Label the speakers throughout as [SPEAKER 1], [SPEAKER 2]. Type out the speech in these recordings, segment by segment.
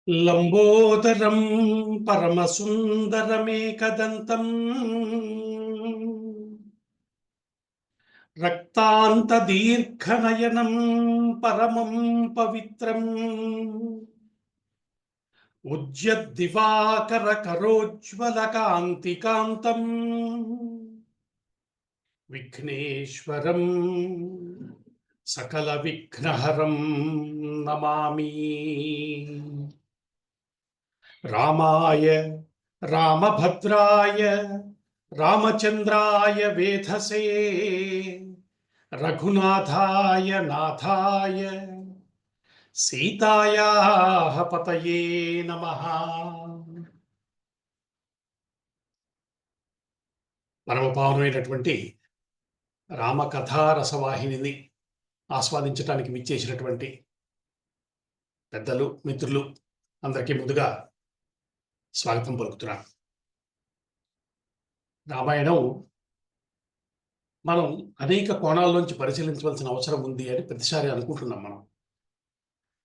[SPEAKER 1] లంబోదరం పరమసుందరమేకదంతం రక్తాంతదీర్ఘనయనం పరమం పవిత్రం ఉజ్జద్దివాకరకరోజ్వలకాంతికాంతం విఘ్నేశ్వరం సకల విఘ్నహరం నమామి. రామాయ రామభద్రాయ రామచంద్రాయ వేధసే రఘునాథాయ నాథాయ సీతాయాః పతయే నమః. పరమపావనమైనటువంటి రామకథా రసవాహినిని ఆస్వాదించడానికి విచ్చేసినటువంటి పెద్దలు, మిత్రులు అందరికీ ముందుగా స్వాగతం పలుకుతున్నాను. రామాయణం మనం అనేక కోణాల్లోంచి పరిశీలించవలసిన అవసరం ఉంది అని ప్రతిసారి అనుకుంటున్నాం మనం.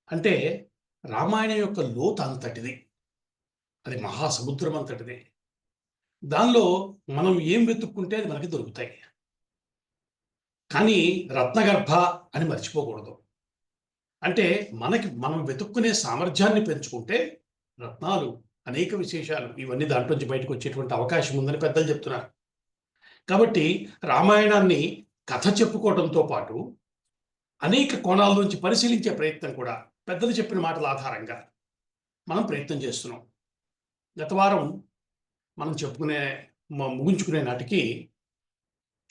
[SPEAKER 1] అంటే రామాయణం యొక్క లోతు అంతటిది, అది మహాసముద్రం అంతటిది. దానిలో మనం ఏం వెతుక్కుంటే అది మనకి దొరుకుతాయి. కానీ రత్నగర్భ అని మర్చిపోకూడదు. అంటే మనం వెతుక్కునే సామర్థ్యాన్ని పెంచుకుంటే రత్నాలు, అనేక విశేషాలు ఇవన్నీ దాంట్లోంచి బయటకు వచ్చేటువంటి అవకాశం ఉందని పెద్దలు చెప్తున్నారు. కాబట్టి రామాయణాన్ని కథ చెప్పుకోవడంతో పాటు అనేక కోణాల నుంచి పరిశీలించే ప్రయత్నం కూడా పెద్దలు చెప్పిన మాటల ఆధారంగా మనం ప్రయత్నం చేస్తున్నాం. గత వారం మనం ముగించుకునే నాటికి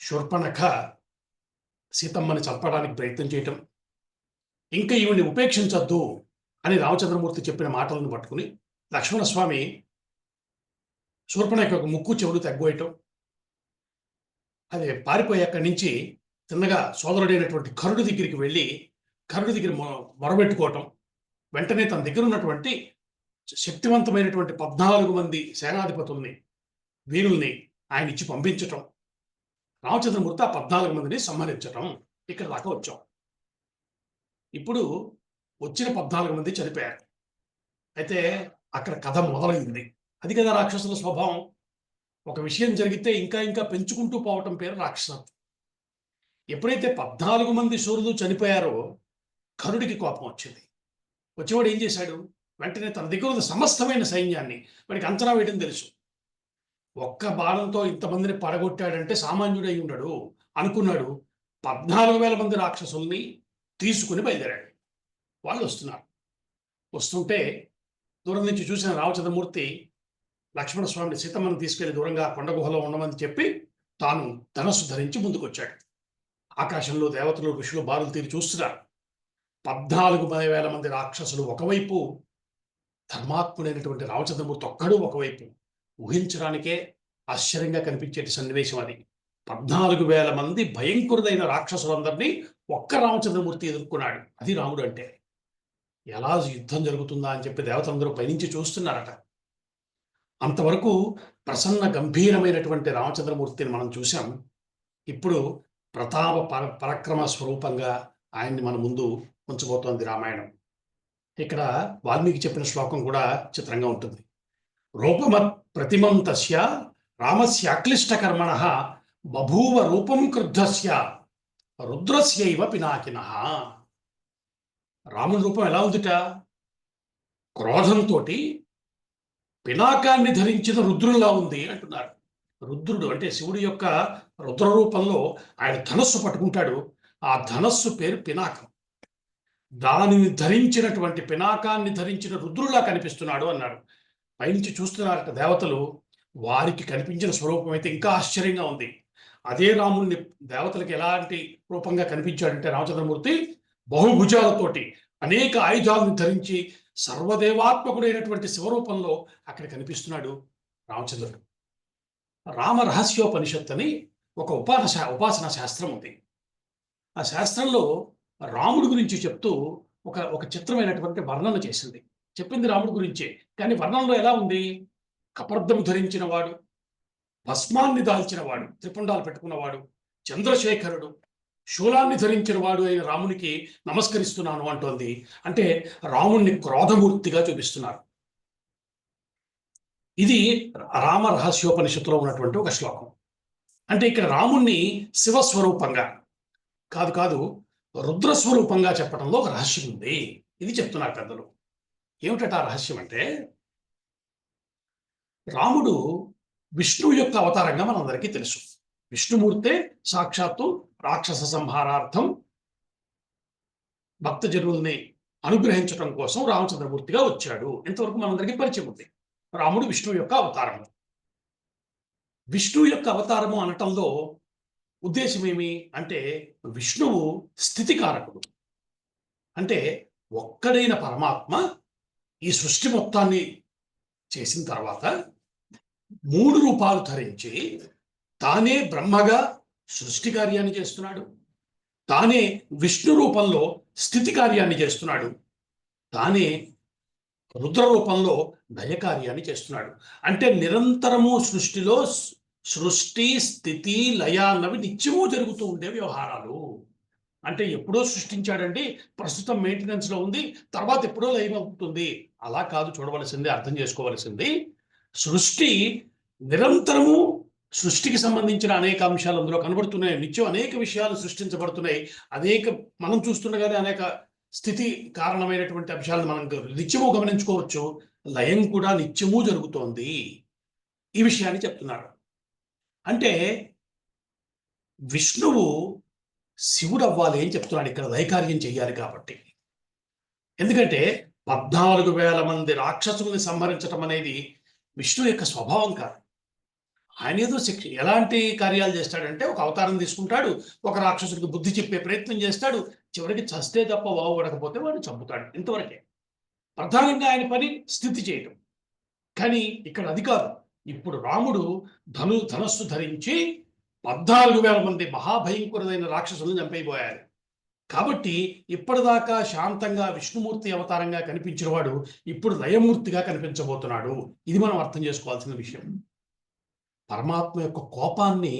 [SPEAKER 1] శూర్పణఖ సీతమ్మని చంపడానికి ప్రయత్నం చేయటం, ఇంకా ఈవిని ఉపేక్షించద్దు అని రామచంద్రమూర్తి చెప్పిన మాటలను పట్టుకుని లక్ష్మణస్వామి శూర్పణఖ యొక్క ముక్కు చెవులు తగ్గోయటం, అది పారిపోయి అక్కడి నుంచి తిన్నగా సోదరుడైనటువంటి కరుడి దగ్గరికి వెళ్ళి కరుడి దగ్గర మొరబెట్టుకోవటం, వెంటనే తన దగ్గర ఉన్నటువంటి శక్తివంతమైనటువంటి 14 మంది సేనాధిపతుల్ని, వీరుల్ని ఆయన ఇచ్చి పంపించటం, రామచంద్రమూర్తి ఆ 14 మందిని సంహరించటం. ఇక్కడ దాకా వచ్చాం. ఇప్పుడు వచ్చిన 14 మంది చనిపోయారు. అయితే అక్కడ కథ మొదలైంది. అది కదా రాక్షసుల స్వభావం. ఒక విషయం జరిగితే ఇంకా ఇంకా పెంచుకుంటూ పోవటం పేరు రాక్షసం. ఎప్పుడైతే 14 మంది శూరులు చనిపోయారో కరుడికి కోపం వచ్చింది. వచ్చేవాడు ఏం చేశాడు? వెంటనే తన దగ్గర ఉన్న సమస్తమైన సైన్యాన్ని, వాడికి అంచనా వేయడం తెలుసు, ఒక్క బాణంతో ఇంతమందిని పడగొట్టాడంటే సామాన్యుడై ఉండడు అనుకున్నాడు. 14,000 మంది రాక్షసుల్ని తీసుకుని బయలుదేరాడు. వాళ్ళు వస్తుంటే దూరం నుంచి చూసిన రామచంద్రమూర్తి లక్ష్మణస్వామిని సీతమ్మను తీసుకెళ్లి దూరంగా కొండ గుహలో ఉండమని చెప్పి తాను ధనస్సు ధరించి ముందుకొచ్చాడు. ఆకాశంలో దేవతలు, ఋషులు బారులు తీరి చూస్తున్నారు. 14,000 మంది రాక్షసులు ఒకవైపు, ధర్మాత్ముడైనటువంటి రామచంద్రమూర్తి ఒక్కడు ఒకవైపు. ఊహించడానికే ఆశ్చర్యంగా కనిపించేటి సన్నివేశం అది. 14,000 మంది భయంకరుదైన రాక్షసులందరినీ ఒక్క రామచంద్రమూర్తి ఎదుర్కొన్నాడు. అది రాముడు అంటే. ఎలా యుద్ధం జరుగుతుందా అని చెప్పి దేవతలందరూ పైనుంచి చూస్తున్నారట. అంతవరకు ప్రసన్న గంభీరమైనటువంటి రామచంద్రమూర్తిని మనం చూసాం. ఇప్పుడు ప్రతాప పరాక్రమ స్వరూపంగా ఆయన్ని మన ముందు ఉంచబోతోంది రామాయణం. ఇక్కడ వాల్మీకి చెప్పిన శ్లోకం కూడా చిత్రంగా ఉంటుంది. రూపమత్ ప్రతిమం తస్య రామస్యాక్లిష్టకర్మణః బభూవ రూపం క్రుద్ధస్య రుద్రస్యైవ పినాకినః. రాముని రూపం ఎలా ఉందిట? క్రోధంతో పినాకాన్ని ధరించిన రుద్రుల్లా ఉంది అంటున్నారు. రుద్రుడు అంటే శివుడి యొక్క రుద్ర రూపంలో ఆయన ధనస్సు పట్టుకుంటాడు. ఆ ధనస్సు పేరు పినాకం. దానిని ధరించినటువంటి పినాకాన్ని ధరించిన రుద్రులా కనిపిస్తున్నాడు అన్నాడు. పైనుంచి చూస్తున్నారట దేవతలు. వారికి కనిపించిన స్వరూపం అయితే ఇంకా ఆశ్చర్యంగా ఉంది. అదే రాముడిని దేవతలకు ఎలాంటి రూపంగా కనిపించాడంటే రామచంద్రమూర్తి బహుభుజాలతోటి అనేక ఆయుధాలను ధరించి సర్వదేవాత్మకుడైనటువంటి శివరూపంలో అక్కడ కనిపిస్తున్నాడు రామచంద్రుడు. రామ రహస్యోపనిషత్ అని ఒక ఉపాసన శాస్త్రం ఉంది. ఆ శాస్త్రంలో రాముడి గురించి చెప్తూ ఒక చిత్రమైనటువంటి వర్ణన చేసింది. చెప్పింది రాముడి గురించే, కానీ వర్ణనలో ఎలా ఉంది? కపర్దం ధరించిన వాడు, భస్మాన్ని దాల్చిన వాడు, త్రిపుండాలు పెట్టుకున్నవాడు, చంద్రశేఖరుడు, శూలాన్ని ధరించిన వాడు అయిన రామునికి నమస్కరిస్తున్నాను అంటోంది. అంటే రాముణ్ణి క్రోధమూర్తిగా చూపిస్తున్నారు. ఇది రామ రహస్యోపనిషత్తులో ఉన్నటువంటి ఒక శ్లోకం. అంటే ఇక్కడ రాముణ్ణి శివస్వరూపంగా కాదు కాదు రుద్రస్వరూపంగా చెప్పడంలో ఒక రహస్యం ఉంది. ఇది చెప్తున్నారు పెద్దలు. ఏమిటట ఆ రహస్యం అంటే, రాముడు విష్ణువు యొక్క అవతారంగా మనందరికీ తెలుసు. విష్ణుమూర్తే సాక్షాత్తు రాక్షస సంహారార్థం భక్తజనుల్ని అనుగ్రహించడం కోసం రామచంద్రమూర్తిగా వచ్చాడు. ఇంతవరకు మనందరికీ పరిచయం ఉంది. రాముడు విష్ణువు యొక్క అవతారము. విష్ణువు యొక్క అవతారము అనటంలో ఉద్దేశం ఏమి అంటే, విష్ణువు స్థితికారకుడు. అంటే ఒక్కడైన పరమాత్మ ఈ సృష్టి మొత్తాన్ని చేసిన తర్వాత 3 రూపాలు ధరించి తానే బ్రహ్మగా సృష్టి కార్యాన్ని చేస్తున్నాడు, తానే విష్ణు రూపంలో స్థితి కార్యాన్ని చేస్తున్నాడు, తానే రుద్ర రూపంలో దయ కార్యాన్ని చేస్తున్నాడు. అంటే నిరంతరము సృష్టిలో సృష్టి స్థితి లయ అన్నవి నిత్యము జరుగుతూ ఉండే వ్యవహారాలు. అంటే ఎప్పుడో సృష్టించాడండి, ప్రస్తుతం మెయింటెనెన్స్ లో ఉంది, తర్వాత ఎప్పుడో లయం అవుతుంది, అలా కాదు చూడవలసింది, అర్థం చేసుకోవలసింది. సృష్టి నిరంతరము, సృష్టికి సంబంధించిన అనేక అంశాలు అందులో కనబడుతున్నాయి. నిత్యం అనేక విషయాలు సృష్టించబడుతున్నాయి. మనం చూస్తుండగానే అనేక స్థితి కారణమైనటువంటి అంశాలను మనం నిత్యము గమనించుకోవచ్చు. లయం కూడా నిత్యము జరుగుతోంది. ఈ విషయాన్ని చెప్తున్నారు. అంటే విష్ణువు శివుడు అవ్వాలి అని చెప్తున్నాడు ఇక్కడ, దైకార్యం చెయ్యాలి కాబట్టి. ఎందుకంటే 14,000 మంది రాక్షసుల్ని సంహరించడం అనేది విష్ణు యొక్క స్వభావం కాదు. ఆయన ఏదో ఎలాంటి కార్యాలు చేస్తాడంటే, ఒక అవతారం తీసుకుంటాడు, ఒక రాక్షసుడికి బుద్ధి చెప్పే ప్రయత్నం చేస్తాడు, చివరికి చస్తే తప్ప బాగుపడకపోతే వాడు చంపుతాడు. ఇంతవరకే ప్రధానంగా ఆయన పని స్థితి చేయటం. కానీ ఇక్కడ అది కాదు. ఇప్పుడు రాముడు ధనస్సు ధరించి 14,000 మంది మహాభయంకరులైన రాక్షసులను చంపైపోయారు. కాబట్టి ఇప్పటిదాకా శాంతంగా విష్ణుమూర్తి అవతారంగా కనిపించిన వాడు ఇప్పుడు లయమూర్తిగా కనిపించబోతున్నాడు. ఇది మనం అర్థం చేసుకోవాల్సిన విషయం. పరమాత్మ యొక్క కోపాన్ని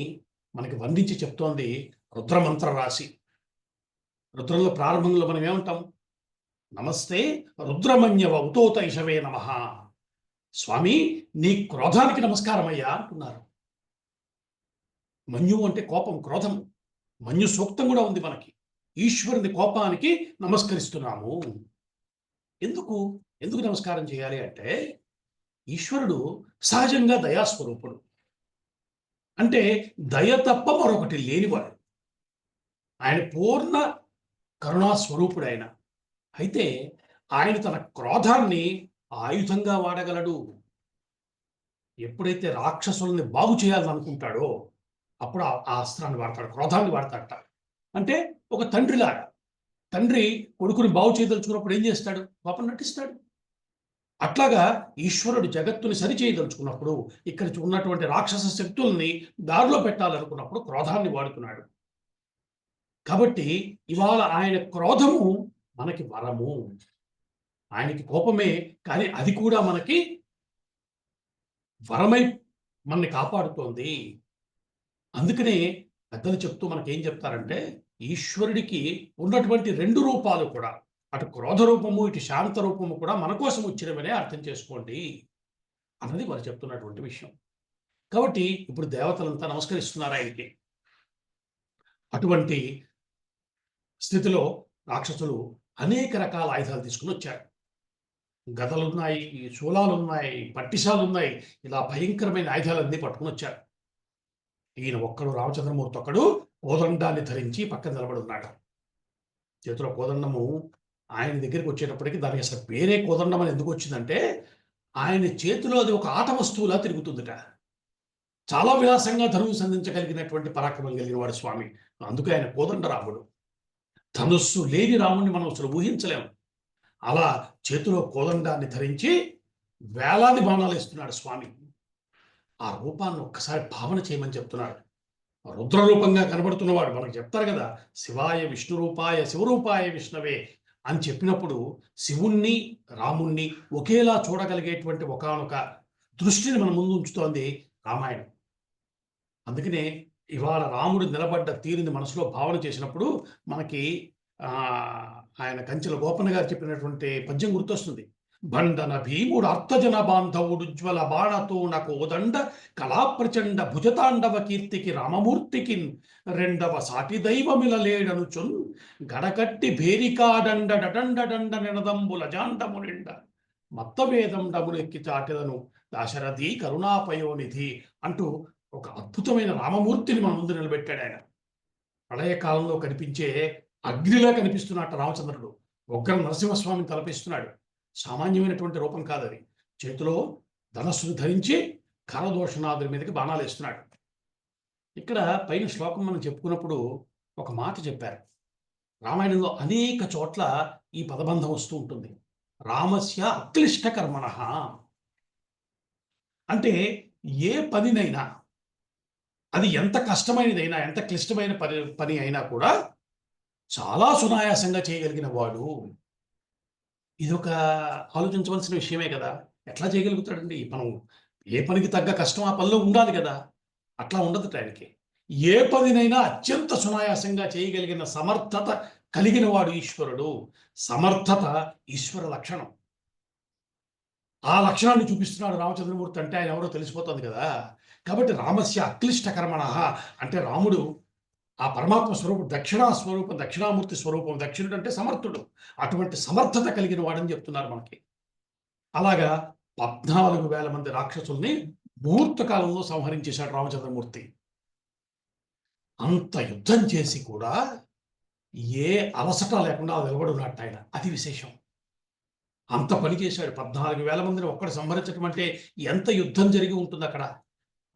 [SPEAKER 1] మనకి వర్ణించి చెప్తోంది రుద్రమంత్ర రాశి. రుద్రంలో ప్రారంభంలో మనం ఏమంటాం? నమస్తే రుద్రమన్యవ ఉతోత ఇషవే నమః. స్వామి, నీ క్రోధానికి నమస్కారం అయ్యా అంటున్నారు. మన్యు అంటే కోపం, క్రోధం. మన్యు సూక్తం కూడా ఉంది మనకి. ఈశ్వరుని కోపానికి నమస్కరిస్తున్నాము. ఎందుకు నమస్కారం చేయాలి అంటే, ఈశ్వరుడు సహజంగా దయాస్వరూపుడు. అంటే దయ తప్ప మరొకటి లేనివాడు. ఆయన పూర్ణ కరుణాస్వరూపుడు ఆయన. అయితే ఆయన తన క్రోధాన్ని ఆయుధంగా వాడగలడు. ఎప్పుడైతే రాక్షసుల్ని బాగు చేయాలని అనుకుంటాడో అప్పుడు ఆ అస్త్రాన్ని వాడతాడు, క్రోధాన్ని వాడతాడట. అంటే ఒక తండ్రిలాగా. తండ్రి కొడుకుని బాగు చేయదలుచుకున్నప్పుడు ఏం చేస్తాడు? పాపం నటిస్తాడు. అట్లాగా ఈశ్వరుడు జగత్తుని సరిచేయదలుచుకున్నప్పుడు, ఇక్కడ ఉన్నటువంటి రాక్షస శక్తుల్ని దారిలో పెట్టాలనుకున్నప్పుడు క్రోధాన్ని వాడుతున్నాడు. కాబట్టి ఇవాళ ఆయన క్రోధము మనకి వరము. ఆయనకి కోపమే, కానీ అది కూడా మనకి వరమై మనని కాపాడుతోంది. అందుకనే పెద్దలు చెప్తూ మనకేం చెప్తారంటే, ఈశ్వరుడికి ఉన్నటువంటి 2 రూపాలు కూడా, అటు క్రోధ రూపము ఇటు శాంత రూపము కూడా మన కోసం వచ్చినవనే అర్థం చేసుకోండి అన్నది వారు చెప్తున్నటువంటి విషయం. కాబట్టి ఇప్పుడు దేవతలంతా నమస్కరిస్తున్నారు ఆయనకి. అటువంటి స్థితిలో రాక్షసులు అనేక రకాల ఆయుధాలు తీసుకుని వచ్చారు. గదలున్నాయి, శూలాలున్నాయి, పట్టిశాలున్నాయి, ఇలా భయంకరమైన ఆయుధాలన్నీ పట్టుకుని వచ్చారు. ఈయన ఒక్కడు, రామచంద్రమూర్తి ఒక్కడు కోదండాన్ని ధరించి పక్కన నిలబడి ఉన్నాడు. చేతిలో కోదండము. ఆయన దగ్గరికి వచ్చేటప్పటికి దానికి అసలు పేరే కోదండం అని ఎందుకు వచ్చిందంటే, ఆయన చేతిలో అది ఒక ఆట వస్తువులా తిరుగుతుందిట. చాలా విలాసంగా ధనువు సంధించగలిగినటువంటి పరాక్రమం కలిగిన వాడు స్వామి. అందుకే ఆయన కోదండ రాముడు. ధనుస్సు లేని రాముడిని మనం అసలు ఊహించలేము. అలా చేతిలో కోదండాన్ని ధరించి వేలాది బాణాలు ఇస్తున్నాడు స్వామి. ఆ రూపాన్ని ఒక్కసారి భావన చేయమని చెప్తున్నాడు. రుద్రరూపంగా కనబడుతున్నవాడు మనకు చెప్తారు కదా, శివాయ విష్ణు రూపాయ శివరూపాయ విష్ణవే అని చెప్పినప్పుడు శివుణ్ణి రాముణ్ణి ఒకేలా చూడగలిగేటువంటి ఒకానొక దృష్టిని మన ముందు ఉంచుతోంది రామాయణం. అందుకనే ఇవాళ రాముడు నిలబడ్డ తీరుని మనసులో భావన చేసినప్పుడు మనకి ఆయన కంచెల గోపన్న గారు చెప్పినటువంటి పద్యం గుర్తొస్తుంది. బండన భీముడు అర్థజన బాంధవుడు ఉజ్వల బాణతోన కోదండ కళాప్రచండ భుజతాండవ కీర్తికి రామమూర్తికి రెండవ సాటి దైవమిలలేడనుచున్ గడకట్టి భేరికాడండ డడండ నినదంబుల జాండము నిండ మత్తవేదం డములెక్కి చాటెదను దాశరథి కరుణాపయోనిధి అంటూ ఒక అద్భుతమైన రామమూర్తిని మన ముందు నిలబెట్టాడు ఆయన. ప్రళయకాలంలో కనిపించే అగ్నిలా కనిపిస్తున్నట్టు రామచంద్రుడు ఉగ్ర నరసింహస్వామిని తలపిస్తున్నాడు. సామాన్యమైనటువంటి రూపం కాదది. చేతిలో ధనస్సును ధరించి కరదోషనాథుడి మీదకి బాణాలు వేస్తున్నాడు. ఇక్కడ పైన శ్లోకం మనం చెప్పుకున్నప్పుడు ఒక మాట చెప్పారు. రామాయణంలో అనేక చోట్ల ఈ పదబంధం వస్తూ ఉంటుంది. రామస్య అక్లిష్ట కర్మణ అంటే ఏ పనినైనా, అది ఎంత కష్టమైనదైనా, ఎంత క్లిష్టమైన పని అయినా కూడా చాలా సునాయాసంగా చేయగలిగిన వాడు. ఇది ఒక ఆలోచించవలసిన విషయమే కదా. ఎట్లా చేయగలుగుతాడండి? మనం ఏ పనికి తగ్గ కష్టం ఆ పనిలో ఉండాలి కదా. అట్లా ఉండదు ఆయనకి. ఏ పనినైనా అత్యంత సునాయాసంగా చేయగలిగిన సమర్థత కలిగిన వాడు ఈశ్వరుడు. సమర్థత ఈశ్వర లక్షణం. ఆ లక్షణాన్ని చూపిస్తున్నాడు రామచంద్రమూర్తి అంటే ఆయన ఎవరో తెలిసిపోతుంది కదా. కాబట్టి రామస్య అక్లిష్ట కర్మణ అంటే రాముడు ఆ పరమాత్మ స్వరూపం, దక్షిణామూర్తి స్వరూపం. దక్షిణుడు అంటే సమర్థుడు. అటువంటి సమర్థత కలిగిన వాడని చెప్తున్నారు మనకి. అలాగా 14,000 మంది రాక్షసుల్ని ముహూర్త కాలంలో సంహరించేశాడు రామచంద్రమూర్తి. అంత యుద్ధం చేసి కూడా ఏ అలసట లేకుండా నిలబడి ఉన్నట్టు ఆయన. అది విశేషం. అంత పని చేశాడు. 14,000 మందిని ఒక్కడు సంహరించడం అంటే ఎంత యుద్ధం జరిగి ఉంటుంది అక్కడ.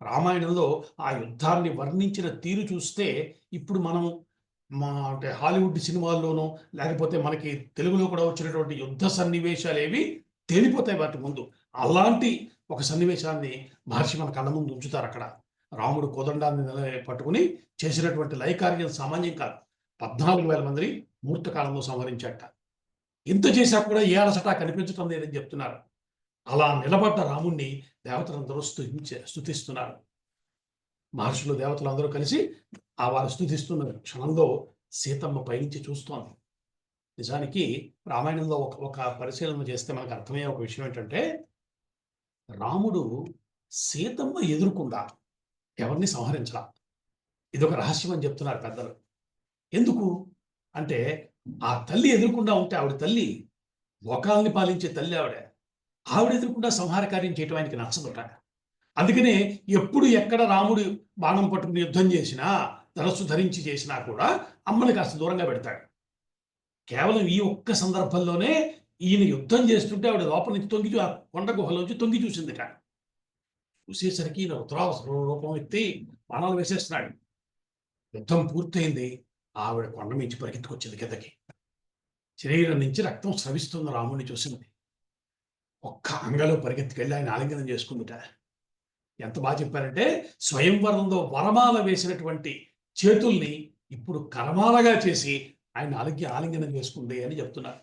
[SPEAKER 1] రామాయణంలో ఆ యుద్ధాన్ని వర్ణించిన తీరు చూస్తే ఇప్పుడు మనం అంటే హాలీవుడ్ సినిమాల్లోనూ లేకపోతే మనకి తెలుగులో కూడా వచ్చినటువంటి యుద్ధ సన్నివేశాలు ఏవి తేలిపోతాయి వాటి ముందు. అలాంటి ఒక సన్నివేశాన్ని మహర్షి మన కళ్ళ ముందు ఉంచుతారు అక్కడ. రాముడు కోదండాన్ని పట్టుకుని చేసినటువంటి లయకార్యం సామాన్యం కాదు. 14,000 మందిని ముహూర్త కాలంలో సంహరించాట. ఇంత చేశా కూడా ఏ అలసట కనిపించటం లేదని చెప్తున్నారు. అలా నిలబడ్డ రాముణ్ణి దేవతలందరూ స్తుతిస్తున్నారు. మహర్షులు దేవతలందరూ కలిసి వారు స్తుతిస్తున్న క్షణంలో సీతమ్మ పైనుంచి చూస్తోంది. నిజానికి రామాయణంలో ఒక పరిశీలన చేస్తే మనకు అర్థమయ్యే ఒక విషయం ఏంటంటే, రాముడు సీతమ్మ ఎదురుకుండా ఎవరిని సంహరించలా. ఇదొక రహస్యం అని చెప్తున్నారు పెద్దలు. ఎందుకు అంటే, ఆ తల్లి ఎదురుకుండా ఉంటే, ఆవిడ తల్లి లోకాల్ని పాలించే తల్లి ఆవిడ ఎదురుకుండా సంహార కార్యం చేయటం ఆయనకి నచ్చదుట. అందుకనే ఎప్పుడు ఎక్కడ రాముడు బాణం పట్టుకుని యుద్ధం చేసినా, ధనస్సు ధరించి చేసినా కూడా అమ్మని కాస్త దూరంగా పెడతాడు. కేవలం ఈ ఒక్క సందర్భంలోనే ఈయన యుద్ధం చేస్తుంటే ఆవిడ లోపల నుంచి ఆ కొండ గుహలోంచి తొంగి చూసిందిట. చూసేసరికి ఈయన రుద్రావసర రూపం ఎత్తి బాణాలు వేసేస్తున్నాడు. యుద్ధం పూర్తయింది. ఆవిడ కొండ మించి పరిగెత్తుకొచ్చింది కిందకి. శరీరం నుంచి రక్తం స్రవిస్తున్న రాముడిని చూసింది. ఒక్క అంగలో పరిగెత్తుకెళ్ళి ఆయన ఆలింగనం చేసుకుందిట. ఎంత బాగా చెప్పారంటే, స్వయంవరంలో వరమాల వేసినటువంటి చేతుల్ని ఇప్పుడు కరమాలగా చేసి ఆయన ఆలింగనం చేసుకుంది అని చెప్తున్నారు.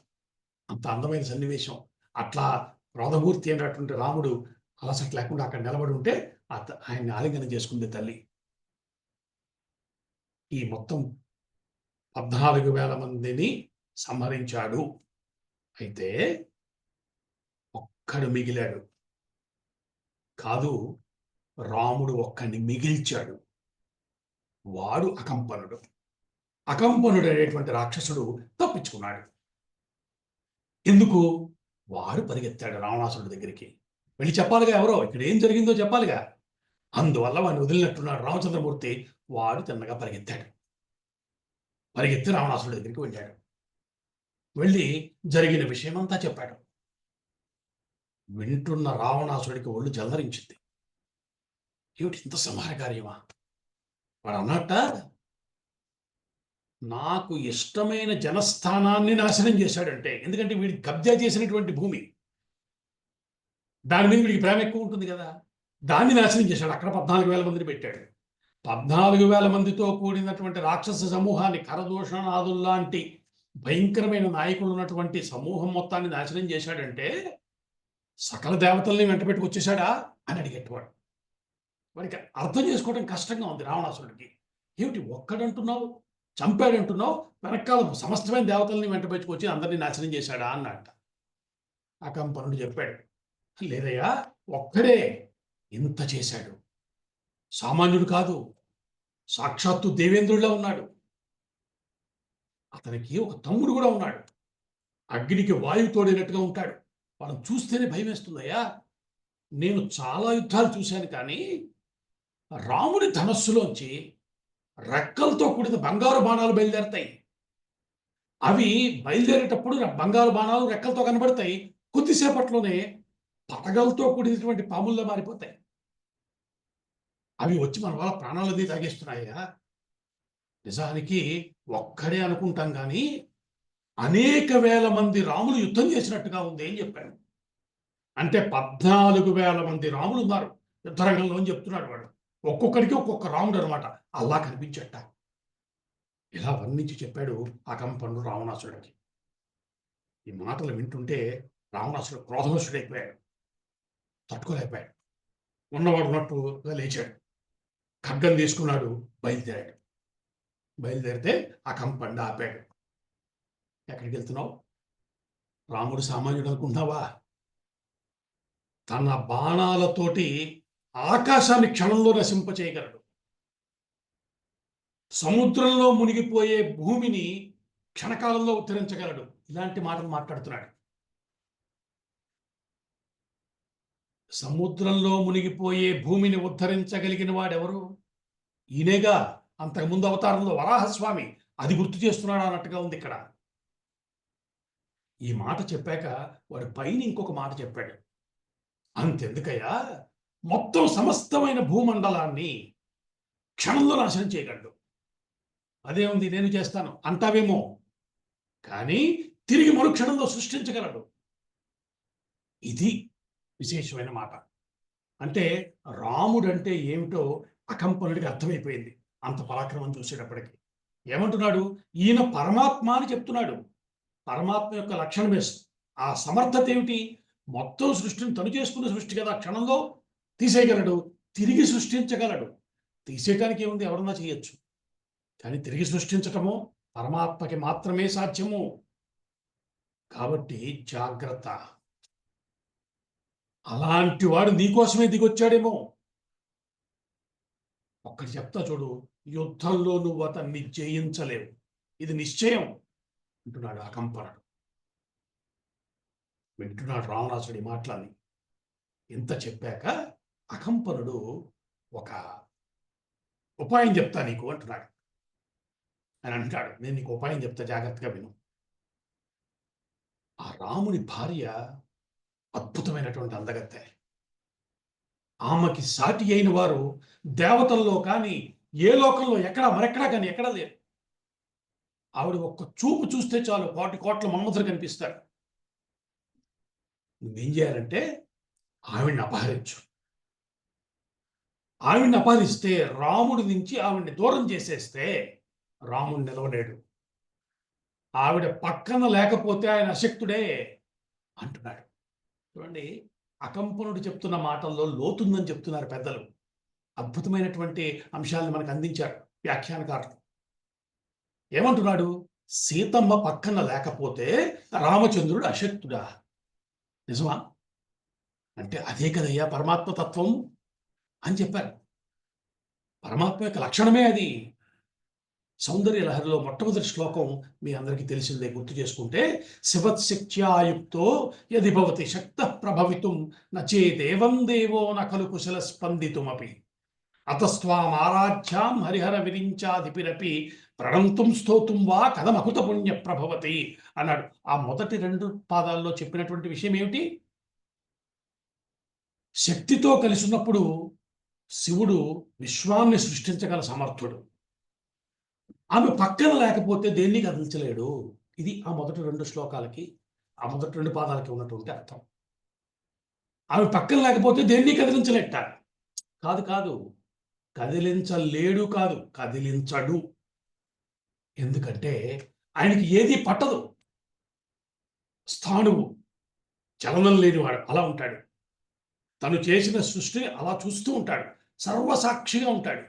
[SPEAKER 1] అంత అందమైన సన్నివేశం. అట్లా క్రోధమూర్తి అయినటువంటి రాముడు అలసట లేకుండా అక్కడ నిలబడి ఉంటే ఆయన్ని ఆలింగనం చేసుకుంది తల్లి. ఈ మొత్తం 14,000 మందిని సంహరించాడు. అయితే ఒక్కడు మిగిలాడు. కాదు, రాముడు ఒక్కడిని మిగిల్చాడు. వాడు అకంపనుడు. అకంపనుడు అనేటువంటి రాక్షసుడు తప్పించుకున్నాడు. ఎందుకు? వాడు పరిగెత్తాడు రావణాసురుడి దగ్గరికి. వెళ్ళి చెప్పాలిగా, ఎవరో ఇక్కడ ఏం జరిగిందో చెప్పాలిగా. అందువల్ల వాడిని వదిలినట్టున్నాడు రామచంద్రమూర్తి. వాడు తిన్నగా పరిగెత్తాడు. పరిగెత్తి రావణాసురుడి దగ్గరికి వెళ్ళాడు. వెళ్ళి జరిగిన విషయమంతా చెప్పాడు. వింటున్న రావణాసుడికి ఒళ్ళు జలధరించింది. ఏమిటి ఇంత సంహార కార్యమా? వాడు అన్నట్ట, నాకు ఇష్టమైన జనస్థానాన్ని నాశనం చేశాడంటే, ఎందుకంటే వీడికి కబ్జా చేసినటువంటి భూమి, దాని మీద వీడికి ప్రేమ ఎక్కువ ఉంటుంది కదా, దాన్ని నాశనం చేశాడు. అక్కడ 14,000 మందిని పెట్టాడు. 14,000 మందితో కూడినటువంటి రాక్షస సమూహాన్ని, కరదూషణాదుల్లాంటి భయంకరమైన నాయకులు ఉన్నటువంటి సమూహం మొత్తాన్ని నాశనం చేశాడంటే, సకల దేవతల్ని వెంట పెట్టుకొచ్చేశాడా అని అడిగేటవాడు. వాడికి అర్థం చేసుకోవడం కష్టంగా ఉంది రావణాసురుడికి. ఏమిటి ఒక్కడంటున్నావు, చంపాడంటున్నావు, వెనకాల సమస్తమైన దేవతల్ని వెంట పెట్టుకొచ్చి అందరినీ నాశనం చేశాడా అన్నట్ట. అకంపనుడు చెప్పాడు, లేదయ్యా, ఒక్కడే ఇంత చేశాడు, సామాన్యుడు కాదు, సాక్షాత్తు దేవేంద్రుడిలా ఉన్నాడు. అతనికి ఒక తమ్ముడు కూడా ఉన్నాడు, అగ్నికి వాయువు తోడినట్టుగా ఉంటాడు. మనం చూస్తేనే భయం వేస్తుందయ్యా. నేను చాలా యుద్ధాలు చూశాను, కానీ రాముడి ధనస్సులోంచి రెక్కలతో కూడిన బంగారు బాణాలు బయలుదేరతాయి. అవి బయలుదేరేటప్పుడు బంగారు బాణాలు రెక్కలతో కనబడతాయి, కొద్దిసేపట్లోనే పటగలతో కూడినటువంటి పాముల్లో మారిపోతాయి. అవి వచ్చి మన వాళ్ళ ప్రాణాలది తాగేస్తున్నాయా. నిజానికి ఒక్కడే అనుకుంటాం కానీ అనేక వేల మంది రాములు యుద్ధం చేసినట్టుగా ఉంది అని చెప్పాడు. అంటే 14,000 మంది రాములు ఉన్నారు యుద్ధరంగంలో అని చెప్తున్నాడు వాడు. ఒక్కొక్కడికి ఒక్కొక్క రాముడు అనమాట. అలా కనిపించట. ఇలా వర్ణించి చెప్పాడు అకంపనుడు రావణాసుడికి. ఈ మాటలు వింటుంటే రావణాసుడు క్రోధవశుడైపోయాడు, తట్టుకోలేకపోయాడు. ఉన్నవాడు ఉన్నట్టుగా లేచాడు, ఖడ్గం తీసుకున్నాడు, బయలుదేరాడు. బయలుదేరితే అకంపనుడు ఆపాడు. ఎక్కడికి వెళ్తున్నావు? రాముడు సామాన్యుడు అనుకుంటున్నావా? తన బాణాలతోటి ఆకాశాన్ని క్షణంలో నశింపచేయగలడు. సముద్రంలో మునిగిపోయే భూమిని క్షణకాలంలో ఉత్తరించగలడు. ఇలాంటి మాటలు మాట్లాడుతున్నాడు. సముద్రంలో మునిగిపోయే భూమిని ఉద్ధరించగలిగిన వాడెవరు? ఈయనేగా. అంతకుముందు అవతారంలో వరాహస్వామి. అది గుర్తు చేస్తున్నాడు అన్నట్టుగా ఉంది ఇక్కడ. ఈ మాట చెప్పాక వాడు పైన ఇంకొక మాట చెప్పాడు. అంతెందుకయ్యా, మొత్తం సమస్తమైన భూమండలాన్ని క్షణంలో నాశనం చేయగలడు. అదేముంది, నేను చేస్తాను అంటావేమో, కానీ తిరిగి మరుక్షణంలో సృష్టించగలడు. ఇది విశేషమైన మాట. అంటే రాముడంటే ఏమిటో అకంపనుడికి అర్థమైపోయింది అంత పరాక్రమం చూసేటప్పటికి. ఏమంటున్నాడు? ఈయన పరమాత్మ అని చెప్తున్నాడు. పరమాత్మ యొక్క లక్షణమే ఆ సమర్థత ఏమిటి? మొత్తం సృష్టిని తను చేసుకున్న సృష్టి కదా, క్షణంలో తీసేయగలడు, తిరిగి సృష్టించగలడు. తీసేయటానికి ఏముంది, ఎవరన్నా చేయొచ్చు, కానీ తిరిగి సృష్టించటము పరమాత్మకి మాత్రమే సాధ్యము. కాబట్టి జాగ్రత్త. అలాంటి వాడు నీకోసమే దిగొచ్చాడేమో. ఒక్కటి చెప్తా చూడు, యుద్ధంలో నువ్వు అతన్ని జయించలేవు, ఇది నిశ్చయం అంటున్నాడు అకంపనుడు. వింటున్నాడు రావణాసుడి మాటలని. ఇంత చెప్పాక అకంపనుడు ఒక ఉపాయం చెప్తా నీకు అంటున్నాడు. అని అంటాడు, నేను నీకు ఉపాయం చెప్తా, జాగ్రత్తగా విను. ఆ రాముని భార్య అద్భుతమైనటువంటి అందగత్తె. ఆమెకి సాటి అయిన వారు దేవతల్లో కానీ ఏ లోకంలో మరెక్కడా కానీ ఎక్కడా లేరు. ఆవిడ ఒక్క చూపు చూస్తే చాలు 1,000,000 కోట్ల మన్మధుడు కనిపిస్తాడు. నువ్వేం చేయాలంటే ఆవిడ్ని అపహరించు. ఆవిడ్ని అపహరిస్తే రాముడి నుంచి ఆవిడ్ని దూరం చేసేస్తే రాముడు నిలవలేడు. ఆవిడ పక్కన లేకపోతే ఆయన అశక్తుడే అంటున్నాడు. చూడండి, అకంపనుడు చెప్తున్న మాటల్లో లోతుందని చెప్తున్నారు పెద్దలు. అద్భుతమైనటువంటి అంశాలను మనకు అందించారు వ్యాఖ్యానకారులు. ఏమంటున్నాడు? సీతమ్మ పక్కన లేకపోతే రామచంద్రుడు అశక్తుడా? నిజమా? అంటే అదే కదయ్యా పరమాత్మ తత్వం అని చెప్పారు. పరమాత్మ యొక్క లక్షణమే అది. సౌందర్య లహరిలో మొట్టమొదటి శ్లోకం మీ అందరికీ తెలిసిందే, గుర్తు చేసుకుంటే, శివత్శక్త్యాయుక్తో యది భవతి శక్త ప్రభవితుం నచేదేవం దేవో నఖలు కుశల స్పందితుమపి అతస్వామారాధ్యాం హరిహర విరించాధిపిరపి ప్రణంతుం స్తోతుం వా కథమకుత పుణ్య ప్రభవతి అన్నాడు. ఆ మొదటి 2 పాదాల్లో చెప్పినటువంటి విషయం ఏమిటి? శక్తితో కలిసి ఉన్నప్పుడు శివుడు విశ్వాన్ని సృష్టించగల సమర్థుడు. ఆమె పక్కన లేకపోతే దేన్ని కదిలించలేడు. ఇది ఆ మొదటి 2 శ్లోకాలకి, ఆ మొదటి 2 పాదాలకి ఉన్నటువంటి అర్థం. ఆమె పక్కన లేకపోతే దేన్ని కదిలించలేట. కాదు, కదిలించలేడు కాదు, కదిలించడు. ఎందుకంటే ఆయనకి ఏది పట్టదు. స్థాణువు, చలనం లేనివాడు అలా ఉంటాడు. తను చేసిన సృష్టిని అలా చూస్తూ ఉంటాడు, సర్వసాక్షిగా ఉంటాడు.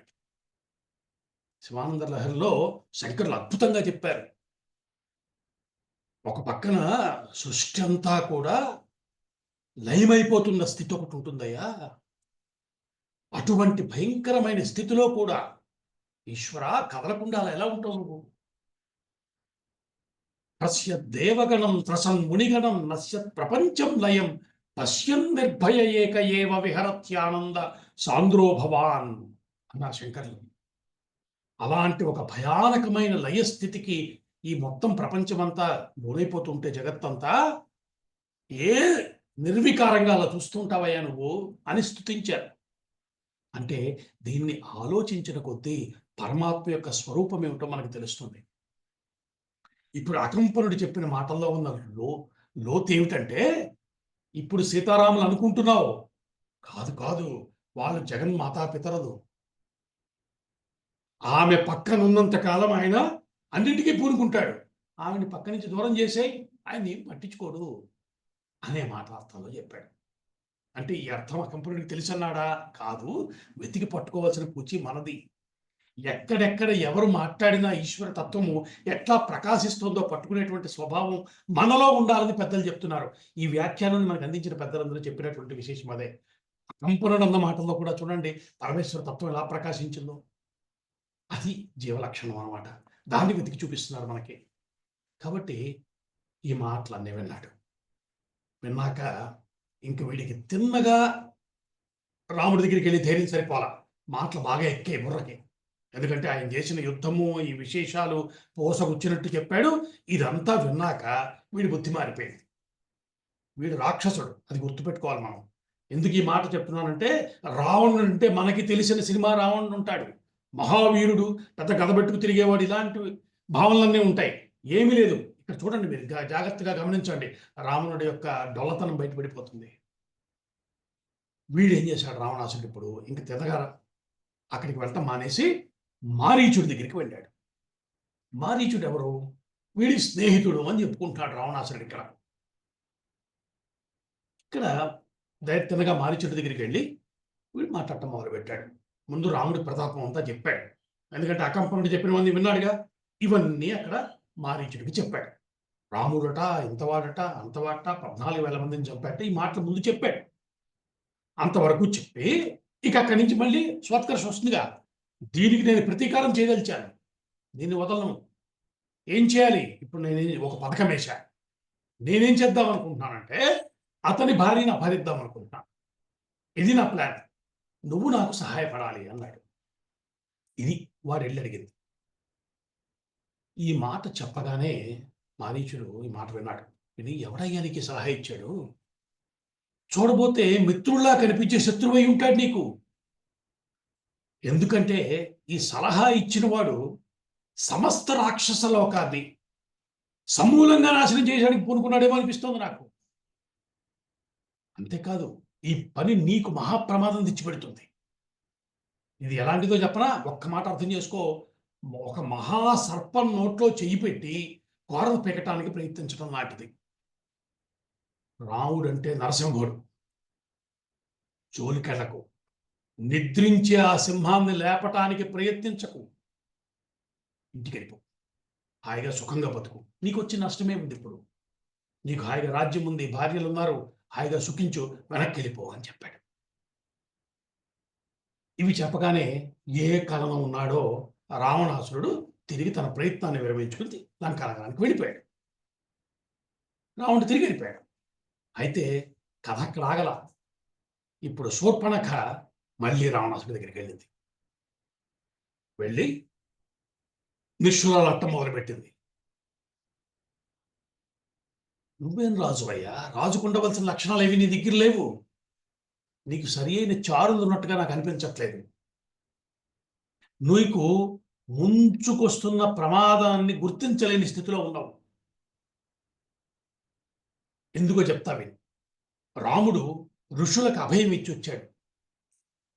[SPEAKER 1] శివానంద లహరిలో శంకరులు అద్భుతంగా చెప్పారు. ఒక పక్కన సృష్టి అంతా కూడా లయమైపోతున్న స్థితి ఒకటి ఉంటుందయ్యా. అటువంటి భయంకరమైన స్థితిలో కూడా ఈశ్వర కదలకుండా అలా ఎలా ఉంటావు నువ్వు? తస్య దేవగణం త్రసన్ మునిగణం నశ్యత్ ప్రపంచం లయం పశ్యన్ నిర్భయ ఏక ఏవ విహరత్యానంద సాంద్రో భవాన్ అన్నారు శంకర్లు. అలాంటి ఒక భయానకమైన లయస్థితికి ఈ మొత్తం ప్రపంచమంతా లోనైపోతుంటే జగత్తంతా ఏ నిర్వికారంగా అలా చూస్తుంటావయ్యా నువ్వు అని స్తుతించారు. అంటే దీన్ని ఆలోచించిన కొద్దీ పరమాత్మ యొక్క స్వరూపం ఏమిటో మనకు తెలుస్తుంది. ఇప్పుడు అకంపనుడు చెప్పిన మాటల్లో ఉన్న లోతు ఏమిటంటే, ఇప్పుడు సీతారాములు అనుకుంటున్నావు, కాదు కాదు, వాళ్ళు జగన్మాతా పితరదు. ఆమె పక్కనున్నంత కాలం ఆయన అన్నింటికీ పూనుకుంటాడు. ఆమెని పక్క నుంచి దూరం చేసేయి, ఆయన ఏం పట్టించుకోడు అనే మాట అర్థంలో చెప్పాడు. అంటే ఈ అర్థం అకంపనుడికి తెలుసన్నాడా? కాదు, వెతికి పట్టుకోవాల్సిన పూచి మనది. ఎక్కడెక్కడ ఎవరు మాట్లాడినా ఈశ్వర తత్వము ఎట్లా ప్రకాశిస్తుందో పట్టుకునేటువంటి స్వభావం మనలో ఉండాలని పెద్దలు చెప్తున్నారు. ఈ వ్యాఖ్యానాన్ని మనకు అందించిన పెద్దలందరూ చెప్పినటువంటి విశేషం అదే. కంపనుడు అన్న మాటల్లో కూడా చూడండి పరమేశ్వర తత్వం ఎలా ప్రకాశించిందో. అది జీవలక్షణం అన్నమాట. దాన్ని వెతికి చూపిస్తున్నారు మనకి. కాబట్టి ఈ మాటలన్నీ విన్నాడు. విన్నాక ఇంక వీడికి తిన్నగా రాముడి దగ్గరికి వెళ్ళి ధైర్యం సరిపోలా. మాటలు బాగా ఎక్కాయి బుర్రకి. ఎందుకంటే ఆయన చేసిన యుద్ధము, ఈ విశేషాలు పోసగుచ్చినట్టు చెప్పాడు. ఇదంతా విన్నాక వీడి బుద్ధి మారిపోయింది. వీడు రాక్షసుడు, అది గుర్తుపెట్టుకోవాలి మనం. ఎందుకు ఈ మాట చెప్తున్నానంటే, రావణుడు అంటే మనకి తెలిసిన సినిమా రావణుడు ఉంటాడు, మహావీరుడు, పెద్ద గదబెట్టుకు తిరిగేవాడు, ఇలాంటి భావనలన్నీ ఉంటాయి. ఏమీ లేదు. ఇక్కడ చూడండి, మీరు జాగ్రత్తగా గమనించండి. రావణుడి యొక్క డొల్లతనం బయటపడిపోతుంది. వీడు ఏం చేశాడు రావణాసుడు? ఇప్పుడు ఇంక తినగా అక్కడికి వెళ్ళటం మానేసి మారీచుడి దగ్గరికి వెళ్ళాడు. మారీచుడు ఎవరు? వీడి స్నేహితుడు అని చెప్పుకుంటాడు రావణాసురుడు. ఇక్కడ దైత్యంగా మారీచుడి దగ్గరికి వెళ్ళి వీడు మాట్లాడటం మొదలుపెట్టాడు. ముందు రాముడి ప్రతాపం అంతా చెప్పాడు. ఎందుకంటే అకంపనుడు చెప్పినవన్నీ విన్నాడుగా. ఇవన్నీ అక్కడ మారీచుడికి చెప్పాడు. రాముడట ఇంతవాడట అంతవాడట 14,000 మందిని చంపాట. ఈ మాటలు ముందు చెప్పాడు. అంతవరకు చెప్పి ఇక అక్కడి నుంచి మళ్ళీ స్వత్కర్ష వస్తుందిగా. దీనికి నేను ప్రతీకారం చేయదలిచాను, దీన్ని వదలను. ఏం చేయాలి? ఇప్పుడు నేను ఒక పథకం వేశా. నేనేం చేద్దాం అనుకుంటున్నానంటే, అతని భార్యని అపహరిద్దాం అనుకుంటున్నాను. ఇది నా ప్లాన్. నువ్వు నాకు సహాయపడాలి అన్నాడు. ఇది వాడు వెళ్ళి అడిగింది. ఈ మాట చెప్పగానే మారీచుడు ఈ మాట విన్నాడు. ఇది ఎవడయ్యా నీకు సలహా ఇచ్చాడు? చూడబోతే మిత్రుల్లా కనిపించే శత్రువై ఉంటాడు నీకు. ఎందుకంటే ఈ సలహా ఇచ్చిన వాడు సమస్త రాక్షస లోకాన్ని సమూలంగా నాశనం చేయడానికి పూనుకున్నాడేమో అనిపిస్తోంది నాకు. అంతేకాదు, ఈ పని నీకు మహాప్రమాదం తెచ్చిపెడుతుంది. ఇది ఎలాంటిదో చెప్పనా? ఒక్క మాట అర్థం చేసుకో. ఒక మహాసర్పం నోట్లో చెయ్యి పెట్టి కోరలు పెకటానికి ప్రయత్నించడం లాంటిది. రాముడంటే నరసింహుడు. జోలికెళ్లకు. నిద్రించే ఆ సింహాన్ని లేపటానికి ప్రయత్నించకు. ఇంటికి వెళ్ళిపో. హాయిగా సుఖంగా బతుకు. నీకు వచ్చే నష్టమే ఉంది. ఇప్పుడు నీకు హాయిగా రాజ్యం ఉంది, భార్యలు ఉన్నారు, హాయిగా సుఖించు, వెనక్కి వెళ్ళిపో అని చెప్పాడు. ఇవి చెప్పగానే ఏ కలనం ఉన్నాడో రావణాసురుడు తిరిగి తన ప్రయత్నాన్ని విరమించుకుని లంకానగరానికి వెళ్ళిపోయాడు. రావణుడు తిరిగి వెళ్ళిపోయాడు. అయితే కథ అక్కడ ఆగల. ఇప్పుడు శూర్పణఖ మళ్ళీ రావణాసుడి దగ్గరికి వెళ్ళింది. వెళ్ళి నిష్ఠురాలట్ట మొదలుపెట్టింది. నువ్వేం రాజువయ్యా? రాజుకు ఉండవలసిన లక్షణాలు ఏవి నీ దగ్గర లేవు. నీకు సరి అయిన చారులు ఉన్నట్టుగా నాకు అనిపించట్లేదు. నీకు ముంచుకొస్తున్న ప్రమాదాన్ని గుర్తించలేని స్థితిలో ఉన్నావు. ఎందుకో చెప్తావి. రాముడు ఋషులకు అభయం ఇచ్చి వచ్చాడు.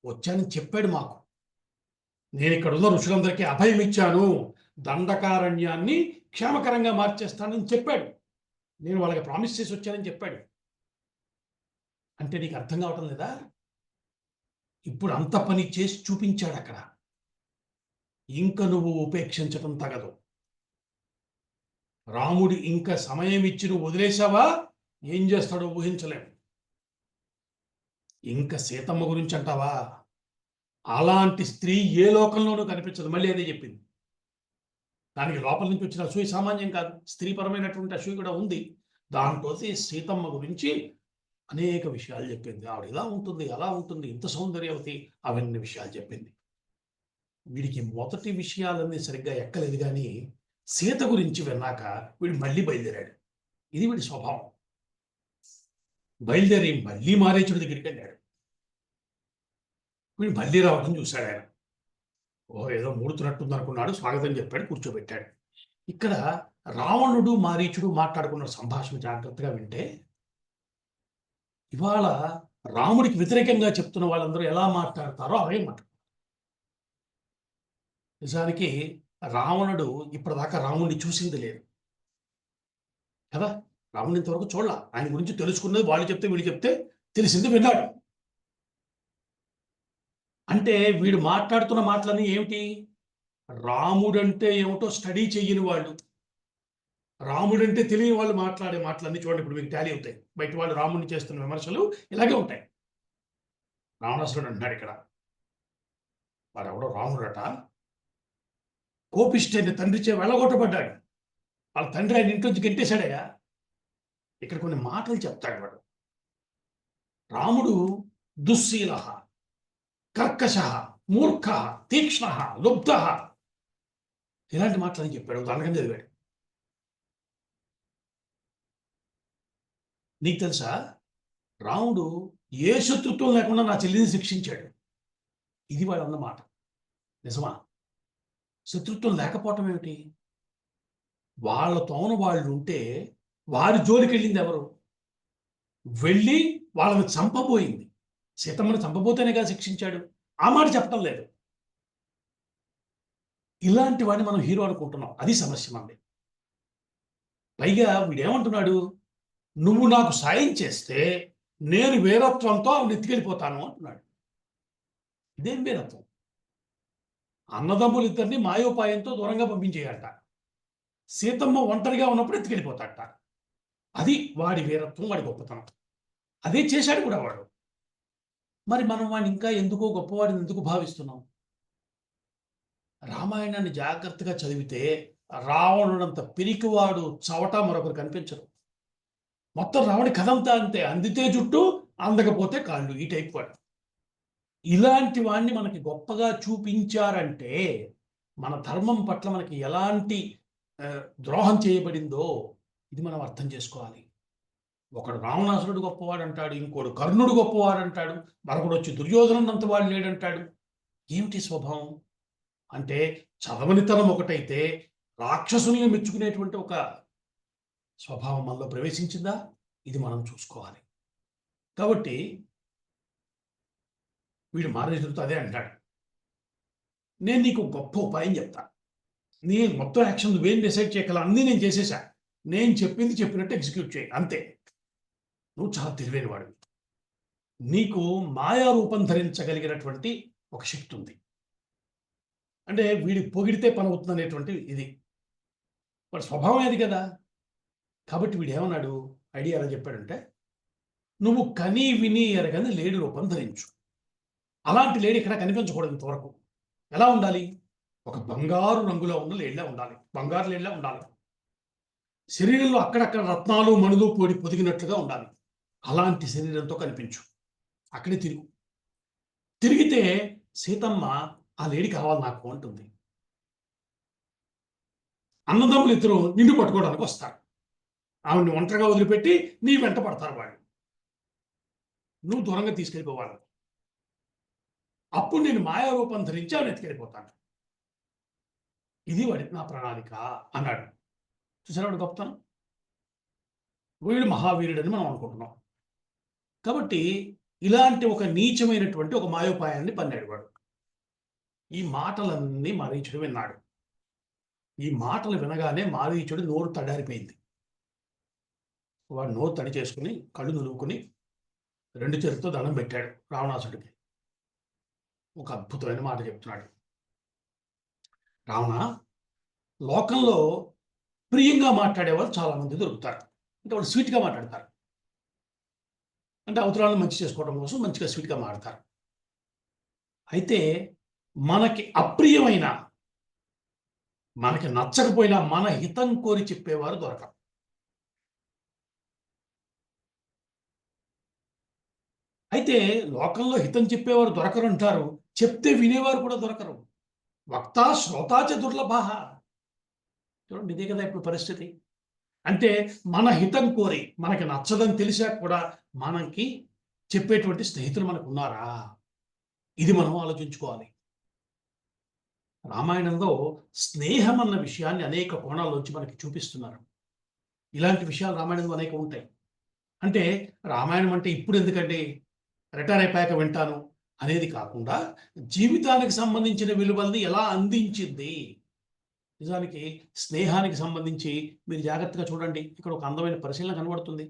[SPEAKER 1] వచ్చానని చెప్పాడు మాకు. నేను ఇక్కడ ఉన్న ఋషులందరికీ అభయం ఇచ్చాను, దండకారణ్యాన్ని క్షేమకరంగా మార్చేస్తానని చెప్పాడు. నేను వాళ్ళకి ప్రామిస్ చేసి వచ్చానని చెప్పాడు. అంటే నీకు అర్థం కావటం లేదా? ఇప్పుడు అంత పని చేసి చూపించాడు అక్కడ. ఇంక నువ్వు ఉపేక్షించటం తగదు. రాముడు ఇంకా సమయం ఇచ్చి నువ్వు వదిలేసావా, ఏం చేస్తాడో ఊహించలేము. ఇంకా సీతమ్మ గురించి అంటావా, అలాంటి స్త్రీ ఏ లోకంలోనూ కనిపించదు. మళ్ళీ అదే చెప్పింది. దానికి లోపల నుంచి వచ్చిన అసూయ సామాన్యం కాదు, స్త్రీపరమైనటువంటి అసూయ కూడా ఉంది. దాంతో సీతమ్మ గురించి అనేక విషయాలు చెప్పింది. ఆవిడ ఇలా ఉంటుంది, అలా ఉంటుంది, ఇంత సౌందర్యవతి, అవన్నీ విషయాలు చెప్పింది. వీడికి మొదటి విషయాలన్నీ సరిగ్గా ఎక్కలేదు, కానీ సీత గురించి విన్నాక వీడు మళ్ళీ బయలుదేరాడు. ఇది వీడి స్వభావం. బయలుదేరి మళ్ళీ మారీచుడి దగ్గరికి వెళ్ళాడు. వీడు మళ్ళీ రావడం చూశాడు ఆయన. ఓహో, ఏదో మూడుతున్నట్టుంది అనుకున్నాడు. స్వాగతం చెప్పాడు, కూర్చోబెట్టాడు. ఇక్కడ రావణుడు మారీచుడు మాట్లాడుకున్న సంభాషణ జాగ్రత్తగా వింటే, ఇవాళ రాముడికి వ్యతిరేకంగా చెప్తున్న వాళ్ళందరూ ఎలా మాట్లాడతారో అవే మాట్లాడతారు. నిజానికి రావణుడు ఇప్పటిదాకా రాముడిని చూసింది లేదు కదా. రాముడిని ఇంతవరకు చూడాల. ఆయన గురించి తెలుసుకున్నది వాళ్ళు చెప్తే వీళ్ళు చెప్తే తెలిసింది విన్నాడు. అంటే వీడు మాట్లాడుతున్న మాటలన్నీ ఏమిటి? రాముడంటే ఏమిటో స్టడీ చెయ్యని వాళ్ళు, రాముడంటే తెలియని వాళ్ళు మాట్లాడే మాటలన్నీ చూడండి. ఇప్పుడు మీకు టాలీ అవుతాయి. బయట వాళ్ళు రాముడిని చేస్తున్న విమర్శలు ఇలాగే ఉంటాయి. రావణాసురుడు అంటున్నాడు ఇక్కడ, వాడెవడో రాముడట, కోపిష్ఠైన తండ్రిచే వెళ్ళగొట్టబడ్డాడు. వాళ్ళ తండ్రి ఆయన ఇంట్లోంచి గెంటేశాడయ్యా. ఇక్కడ కొన్ని మాటలు చెప్తాడు వాడు. రాముడు దుశ్శీల, కర్కశ, మూర్ఖ, తీక్ష్ణ, లుబ్ధ, ఇలాంటి మాటలని చెప్పాడు. ఉదాహరణగా చదివాడు. నీకు తెలుసా, రాముడు ఏ శత్రుత్వం లేకుండా నా చెల్లిని శిక్షించాడు. ఇది వాడు అన్నమాట. నిజమా? శత్రుత్వం లేకపోవటం ఏమిటి? వాళ్ళతోన వాళ్ళు ఉంటే వారి జోలికి వెళ్ళింది ఎవరు? వెళ్ళి వాళ్ళని చంపబోయింది. సీతమ్మని చంపబోతేనేగా శిక్షించాడు. ఆ మాట చెప్పడం లేదు. ఇలాంటి వాడిని మనం హీరో అనుకుంటున్నాం. అది సమస్య మంది. పైగా వీడేమంటున్నాడు, నువ్వు నాకు సాయం చేస్తే నేను వీరత్వంతో ఆవిడ ఎత్తుకెళ్ళిపోతాను అంటున్నాడు. ఇదేం వీరత్వం? అన్నదమ్ములు ఇద్దరిని మాయోపాయంతో దూరంగా పంపించేయట. సీతమ్మ ఒంటరిగా ఉన్నప్పుడు ఎత్తుకెళ్ళిపోతాడట. అది వాడి వీరత్వం, వాడి గొప్పతనం. అదే చేశాడు కూడా వాడు. మరి మనం వాడిని ఇంకా ఎందుకో గొప్పవాడిని ఎందుకు భావిస్తున్నాం? రామాయణాన్ని జాగ్రత్తగా చదివితే రావణుడంత పిరికివాడు చవట మరొకరు కనిపించరు. మొత్తం రావణి కథంతా అంతే. అందితే జుట్టు, అందకపోతే కాళ్ళు, ఈ టైప్ వాడు. ఇలాంటి వాడిని మనకి గొప్పగా చూపించారంటే మన ధర్మం పట్ల మనకి ఎలాంటి ద్రోహం చేయబడిందో ఇది మనం అర్థం చేసుకోవాలి. ఒకడు రావణాసురుడు గొప్పవాడు అంటాడు, ఇంకోడు కర్ణుడు గొప్పవాడు అంటాడు, మరొకడు వచ్చి దుర్యోధనంత వాడు లేడంటాడు. ఏమిటి స్వభావం? అంటే చదవనితనం ఒకటైతే రాక్షసుల్ని మెచ్చుకునేటువంటి ఒక స్వభావం మనలో ప్రవేశించిందా? ఇది మనం చూసుకోవాలి. కాబట్టి వీడు మారీచుడితో అదే అంటాడు, నేను నీకు గొప్ప ఉపాయం చెప్తా. నేను మొత్తం యాక్షన్ నువ్వేం డిసైడ్ చేయగల అన్నీ నేను చేసేసా. నేను చెప్పింది చెప్పినట్టు ఎగ్జిక్యూట్ చేయి, అంతే. నువ్వు చాలా తెలివైన వాడివి. నీకు మాయా రూపం ధరించగలిగినటువంటి ఒక శక్తి ఉంది. అంటే వీడి పొగిడితే పని అవుతుంది అనేటువంటి ఇది వాడి స్వభావం అది కదా. కాబట్టి వీడు ఏమన్నాడు, ఐడియా ఎలా చెప్పాడంటే, నువ్వు కని విని ఎరగని లేడి రూపం ధరించు. అలాంటి లేడి ఇక్కడ కనిపించకూడదు ఇంతవరకు. ఎలా ఉండాలి? ఒక బంగారు రంగులో ఉన్న లేడిలా ఉండాలి, బంగారు లేడిలా ఉండాలి. శరీరంలో అక్కడక్కడ రత్నాలు మణులు పొదిగినట్లుగా ఉండాలి. అలాంటి శరీరంతో కనిపించు. అక్కడే తిరిగితే సీతమ్మ ఆ లేడి కావాలి నాకు అంటుంది. అన్నదమ్ములు ఇద్దరు నిన్ను పట్టుకోవడానికి వస్తారు. ఆవిడ్ని ఒంటరిగా వదిలిపెట్టి నీ వెంట పడతారు వాళ్ళు. నువ్వు దూరంగా తీసుకెళ్ళిపోవాలి. అప్పుడు నేను మాయారూపం ధరించి ఆవిడ ఎత్తుకెళ్ళిపోతాను. ఇది వాడి నా ప్రణాళిక అన్నాడు. చూసారా వాడు గొప్పతనం? వీడు మహావీరుడని మనం అనుకుంటున్నాం. కాబట్టి ఇలాంటి ఒక నీచమైనటువంటి ఒక మాయోపాయాన్ని పన్నాడు వాడు. ఈ మాటలన్నీ మారీచుడు విన్నాడు. ఈ మాటలు వినగానే మారీచుడు నోరు తడారిపోయింది. వాడు నోరు తడి చేసుకుని కళ్ళు నులువుకుని 2 చేతులతో దండం పెట్టాడు రావణాసుడికి. ఒక అద్భుతమైన మాట చెప్తున్నాడు. రావణ, లోకంలో ప్రియంగా మాట్లాడేవారు చాలా మంది దొరుకుతారు. అంటే వాళ్ళు స్వీట్గా మాట్లాడతారు. అంటే అవతరాలను మంచి చేసుకోవడం కోసం మంచిగా స్వీట్గా మాట్లాడతారు. అయితే మనకి అప్రియమైన, మనకి నచ్చకపోయినా మన హితం కోరి చెప్పేవారు దొరకరు. అయితే లోకంలో హితం చెప్పేవారు దొరకరు అంటారు, చెప్తే వినేవారు కూడా దొరకరు. వక్త శ్రోతాచ దుర్లభః. చూడండి, ఇదే కదా ఇప్పుడు పరిస్థితి. అంటే మన హితం కోరి, మనకి నచ్చదని తెలిసాక కూడా మనకి చెప్పేటువంటి స్నేహితులు మనకు ఉన్నారా? ఇది మనం ఆలోచించుకోవాలి. రామాయణంలో స్నేహం అన్న విషయాన్ని అనేక కోణాల్లోంచి మనకి చూపిస్తున్నారు. ఇలాంటి విషయాలు రామాయణంలో అనేక ఉంటాయి. అంటే రామాయణం అంటే ఇప్పుడు ఎందుకండి, రిటైర్ అయిపోయాక వింటాను అనేది కాకుండా జీవితానికి సంబంధించిన విలువల్ని ఎలా అందించింది. నిజానికి స్నేహానికి సంబంధించి మీరు జాగ్రత్తగా చూడండి. ఇక్కడ ఒక అందమైన పరిశీలన కనబడుతుంది.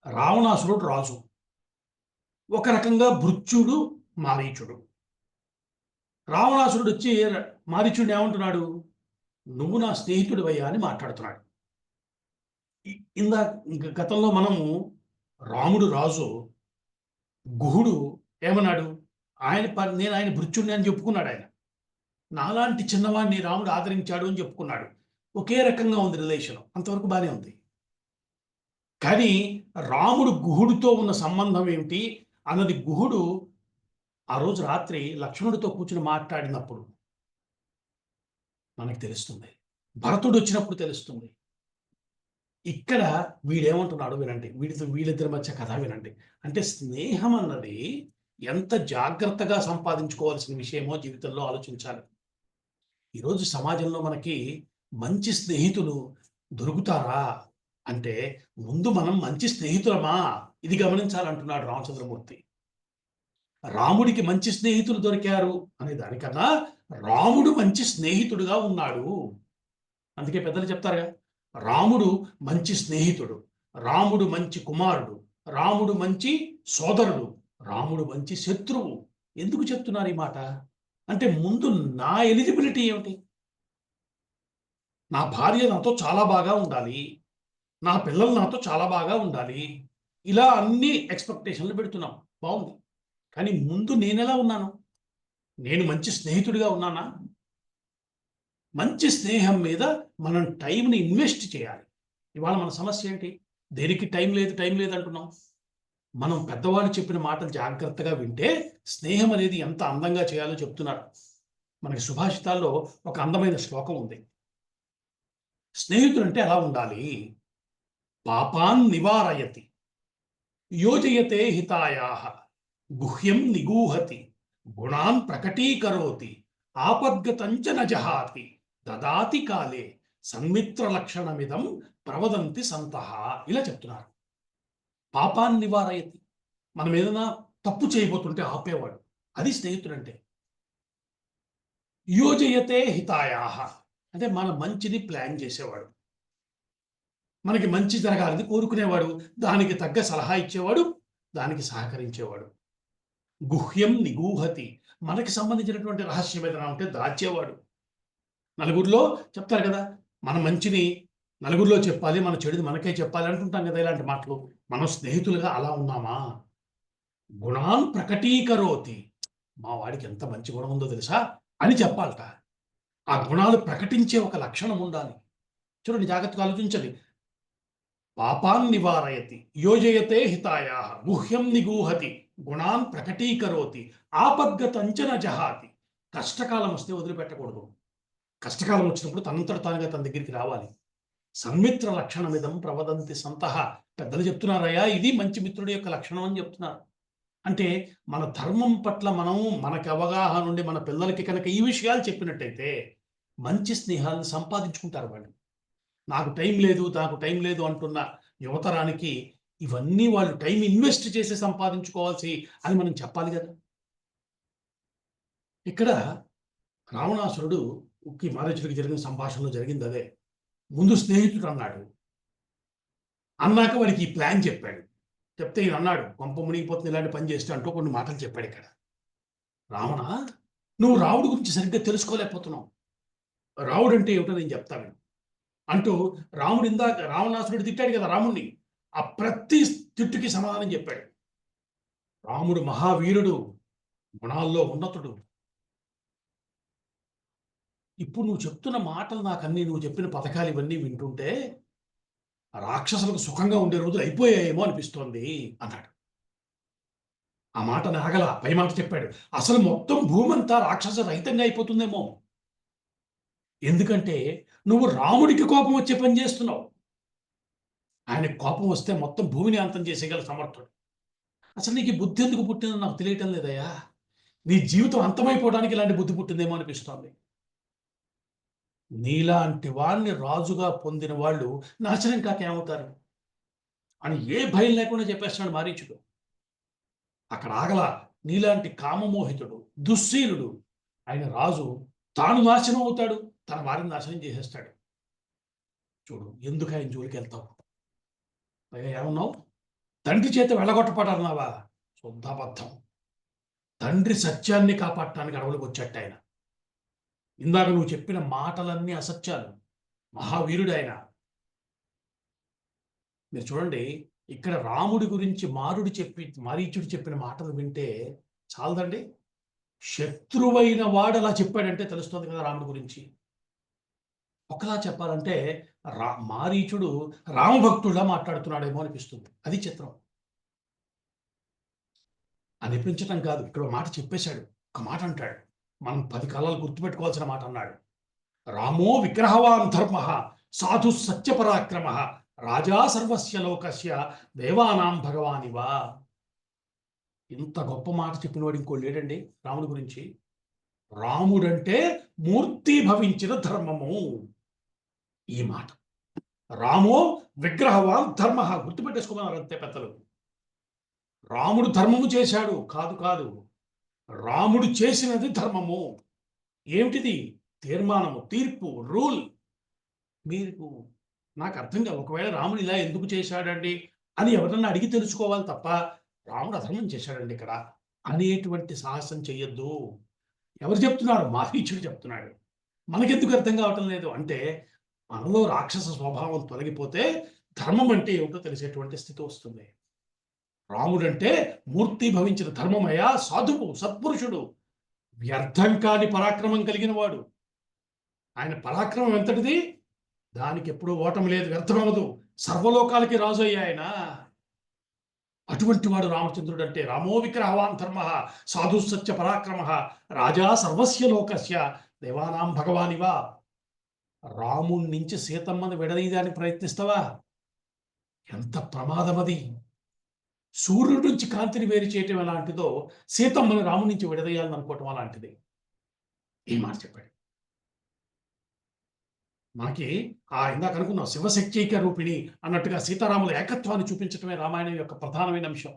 [SPEAKER 1] రావణాసురుడు రాజు. ఒక రకంగా భృత్యుడు, మారీచుడు. రావణాసురుడు వచ్చి మారీచుడిని ఏమంటున్నాడు? నువ్వు నా స్నేహితుడివయ్యా అని మాట్లాడుతున్నాడు. ఇందా గతంలో మనము రాముడు రాజు, గుహుడు ఏమన్నాడు? నేను ఆయన భృత్యుడిని అని చెప్పుకున్నాడు. ఆయన నాలాంటి చిన్నవాడిని రాముడు ఆదరించాడు అని చెప్పుకున్నాడు. ఒకే రకంగా ఉంది రిలేషన్, అంతవరకు బాగానే ఉంది. కానీ రాముడు గుహుడితో ఉన్న సంబంధం ఏమిటి అన్నది గుహుడు ఆ రోజు రాత్రి లక్ష్మణుడితో కూర్చుని మాట్లాడినప్పుడు మనకు తెలుస్తుంది. భరతుడు వచ్చినప్పుడు తెలుస్తుంది. ఇక్కడ వీడేమంటున్నాడు వినండి. వీళ్ళిద్దరి మధ్య కథ వినండి. అంటే స్నేహం అన్నది ఎంత జాగ్రత్తగా సంపాదించుకోవాల్సిన విషయమో జీవితంలో ఆలోచించాలి. ఈరోజు సమాజంలో మనకి మంచి స్నేహితులు దొరుకుతారా అంటే ముందు మనం మంచి స్నేహితులమా ఇది గమనించాలంటున్నాడు రామచంద్రమూర్తి. రాముడికి మంచి స్నేహితులు దొరికారు అనే దానికన్నా రాముడు మంచి స్నేహితుడుగా ఉన్నాడు. అందుకే పెద్దలు చెప్తారుగా, రాముడు మంచి స్నేహితుడు, రాముడు మంచి కుమారుడు, రాముడు మంచి సోదరుడు, రాముడు మంచి శత్రువు. ఎందుకు చెప్తున్నారు ఈ మాట అంటే ముందు నా ఎలిజిబిలిటీ ఏమిటి? నా భార్య నాతో చాలా బాగా ఉండాలి, నా పిల్లలు నాతో చాలా బాగా ఉండాలి, ఇలా అన్ని ఎక్స్పెక్టేషన్లు పెడుతున్నాం. బాగుంది. కానీ ముందు నేనెలా ఉన్నాను? నేను మంచి స్నేహితుడిగా ఉన్నానా? మంచి స్నేహం మీద మనం టైంని ఇన్వెస్ట్ చేయాలి. ఇవాళ మన సమస్య ఏంటి? దేనికి టైం లేదు అంటున్నాం. మనం పెద్దవాళ్ళు చెప్పిన మాటలు జాగ్రత్తగా వింటే స్నేహం అనేది ఎంత అందంగా చేయాలో చెప్తున్నారు. మనకి సుభాషితాల్లో ఒక అందమైన శ్లోకం ఉంది. స్నేహితులంటే ఎలా ఉండాలి? పాపాన్ నివారయతి, యోజయతే హితాయాః, గుహ్యం నిగూహతి, గుణాన్ ప్రకటీకరోతి, ఆపద్గతంచ నజహాతి, దదాతి కాలే, సన్మిత్ర లక్షణమిదం ప్రవదంతి సంతః. ఇలా చెప్తున్నారు. పాపాన్ నివారయతి, మనం ఏదైనా తప్పు చేయబోతుంటే ఆపేవాడు, అది స్నేహితుడంటే. యోజయతే హితాయాః, అంటే మన మంచిని ప్లాన్ చేసేవాడు, మనకి మంచి జరగాలని కోరుకునేవాడు, దానికి తగ్గ సలహా ఇచ్చేవాడు, దానికి సహకరించేవాడు. గుహ్యం నిగూహతి, మనకి సంబంధించినటువంటి రహస్యం ఏదైనా ఉంటే దాచేవాడు. నలుగురిలో చెప్తారు కదా, మన మంచిని నలుగురిలో చెప్పాలి, మన చెడుది మనకే చెప్పాలి అంటుంటాం కదా. ఇలాంటి మాటలు మనం స్నేహితులుగా అలా ఉన్నామా? గుణాన్ ప్రకటీకరోతి, మా వాడికి ఎంత మంచి గుణం ఉందో తెలుసా అని చెప్పాలట. ఆ గుణాలు ప్రకటించే ఒక లక్షణం ఉండాలి. చూడండి, జాగ్రత్తగా ఆలోచించండి. పాపాన్ నివారయతి, యోజయతే హితాయాః, గుహ్యం నిగూహతి, గుణాన్ ప్రకటీకరోతి, ఆపద్గతంచ న జహాతి. కష్టకాలం వస్తే వదిలిపెట్టకూడదు. కష్టకాలం వచ్చినప్పుడు తనంతట తానుగా తన దగ్గరికి రావాలి. సన్మిత్ర లక్షణమిదం ప్రవదంతి సంతః. పెద్దలు చెప్తున్నారయ్యా, ఇది మంచి మిత్రుడి యొక్క లక్షణం అని చెప్తున్నారు. అంటే మన ధర్మం పట్ల మనం మనకి అవగాహన ఉండి మన పిల్లలకి కనుక ఈ విషయాలు చెప్పినట్టయితే మంచి స్నేహాలను సంపాదించుకుంటారు వాళ్ళు. నాకు టైం లేదు అంటున్న యువతరానికి ఇవన్నీ వాళ్ళు టైం ఇన్వెస్ట్ చేసి సంపాదించుకోవాల్సి అని మనం చెప్పాలి కదా. ఇక్కడ రావణాసురుడుకి మారీచుడికి జరిగిన సంభాషణలో జరిగింది అదే. ముందు స్నేహితుడు అన్నాడు, అన్నాక వాడికి ఈ ప్లాన్ చెప్పాడు. చెప్తే ఈయన అన్నాడు, కొంప మునిగిపోతుంది ఇలాంటి పని చేస్తే అంటూ కొన్ని మాటలు చెప్పాడు. ఇక్కడ రావణ, నువ్వు రాముడి గురించి సరిగ్గా తెలుసుకోలేకపోతున్నావు. రాముడు అంటే ఏమిటో నేను చెప్తాను అంటూ రాముడు ఇందాక రావణాసురుడు తిట్టాడు కదా రాముణ్ణి, ఆ ప్రతి తిట్టుకి సమాధానం చెప్పాడు. రాముడు మహావీరుడు, గుణాల్లో ఉన్నతుడు. ఇప్పుడు నువ్వు చెప్తున్న మాటలు నాకన్నీ, నువ్వు చెప్పిన పథకాలు ఇవన్నీ వింటుంటే రాక్షసులకు సుఖంగా ఉండే రోజులు అయిపోయాయేమో అనిపిస్తోంది అన్నాడు. ఆ మాట నాగల పై మాట చెప్పాడు, అసలు మొత్తం భూమంతా రాక్షస రహితంగా అయిపోతుందేమో. ఎందుకంటే నువ్వు రాముడికి కోపం వచ్చే పని చేస్తున్నావు. ఆయనకు కోపం వస్తే మొత్తం భూమిని అంతం చేసేగల సమర్థుడు. అసలు నీకు ఈ బుద్ధి ఎందుకు పుట్టిందో నాకు తెలియటం లేదయ్యా. నీ జీవితం అంతమైపోవడానికి ఇలాంటి బుద్ధి పుట్టిందేమో అనిపిస్తోంది. నీలాంటి వాడిని రాజుగా పొందిన వాళ్ళు నాశనం కాకేమవుతారు అని ఏ భయం లేకుండా చెప్పేస్తున్నాడు మారీచుడు. అక్కడ ఆగల. నీలాంటి కామమోహితుడు, దుశ్శీలుడు ఆయన రాజు తాను నాశనం అవుతాడు, తన వారిని నాశనం చేసేస్తాడు. చూడు, ఎందుకు ఆయన జోలికి వెళ్తావు? పైగా ఏమన్నావు? తండ్రి చేత వెళ్ళగొట్టపడన్నావా? శుద్ధాబద్ధం. తండ్రి సత్యాన్ని కాపాడటానికి అడవులకు వచ్చాట ఆయన. ఇందాక నువ్వు చెప్పిన మాటలన్నీ అసత్యాలు. మహావీరుడు ఆయన. మీరు చూడండి, ఇక్కడ రాముడి గురించి మారీచుడు చెప్పిన మాటలు వింటే చాలదండి. శత్రువైన వాడు అలా చెప్పాడంటే తెలుస్తుంది కదా రాముడి గురించి. ఒకలా చెప్పాలంటే మారీచుడు రామభక్తుడిలా మాట్లాడుతున్నాడేమో అనిపిస్తుంది. అది చిత్రం. అనిపించటం కాదు, ఇక్కడ మాట చెప్పేశాడు. ఒక మాట అంటాడు, మనం 10 కాలాలు గుర్తుపెట్టుకోవాల్సిన మాట అన్నాడు. రామో విగ్రహవాన్ ధర్మ సాధు సత్యపరాక్రమ రాజా సర్వస్య లోకస్య దేవానాం భగవానివా. ఇంత గొప్ప మాట చెప్పినవాడు ఇంకో లేడండి రాముడి గురించి. రాముడంటే మూర్తి భవించిన ధర్మము. ఈ మాట రామో విగ్రహవాన్ ధర్మ గుర్తుపెట్టేసుకోమన్నారు అంతే పెద్దలు. రాముడు ధర్మము చేశాడు కాదు కాదు, రాముడు చేసినది ధర్మము. ఏమిటిది? తీర్మానము, తీర్పు, రూల్. మీకు నాకు అర్థం కాదు. ఒకవేళ రాముడు ఇలా ఎందుకు చేశాడండి అని ఎవరన్నా అడిగి తెలుసుకోవాలి తప్ప, రాముడు అధర్మం చేశాడండి ఇక్కడ అనేటువంటి సాహసం చెయ్యొద్దు. ఎవరు చెప్తున్నారు? మారీచుడు చెప్తున్నాడు. మనకెందుకు అర్థం కావటం లేదు అంటే, మనలో రాక్షస స్వభావం తొలగిపోతే ధర్మం అంటే ఏమిటో తెలిసేటువంటి స్థితి వస్తుంది. రాముడంటే మూర్తి భవించిన ధర్మమయ, సాధువు, సత్పురుషుడు, వ్యర్థం కాని పరాక్రమం కలిగిన వాడు. ఆయన పరాక్రమం ఎంతటిది? దానికి ఎప్పుడూ ఓటమి లేదు, వ్యర్థమవదు. సర్వలోకాలకి రాజు అయ్యా ఆయన. అటువంటి వాడు రామచంద్రుడు అంటే. రామో విగ్రహవాన్ ధర్మ సాధు సత్య పరాక్రమ రాజా సర్వస్య లోకస్య దేవానాం భగవానివా. రాముడి నుంచి సీతమ్మని విడదీయడానికి ప్రయత్నిస్తావా? ఎంత ప్రమాదం అది. సూర్యుడి నుంచి కాంతిని వేరు చేయటం ఎలాంటిదో సీతమ్మని రాముడి నుంచి విడదీయాలని అనుకోవటం అలాంటిది. ఏ మాట చెప్పాడు మనకి. ఇందాక అనుకున్నాం శివశక్తీక రూపిణి అన్నట్టుగా సీతారాముల ఏకత్వాన్ని చూపించటమే రామాయణం యొక్క ప్రధానమైన అంశం.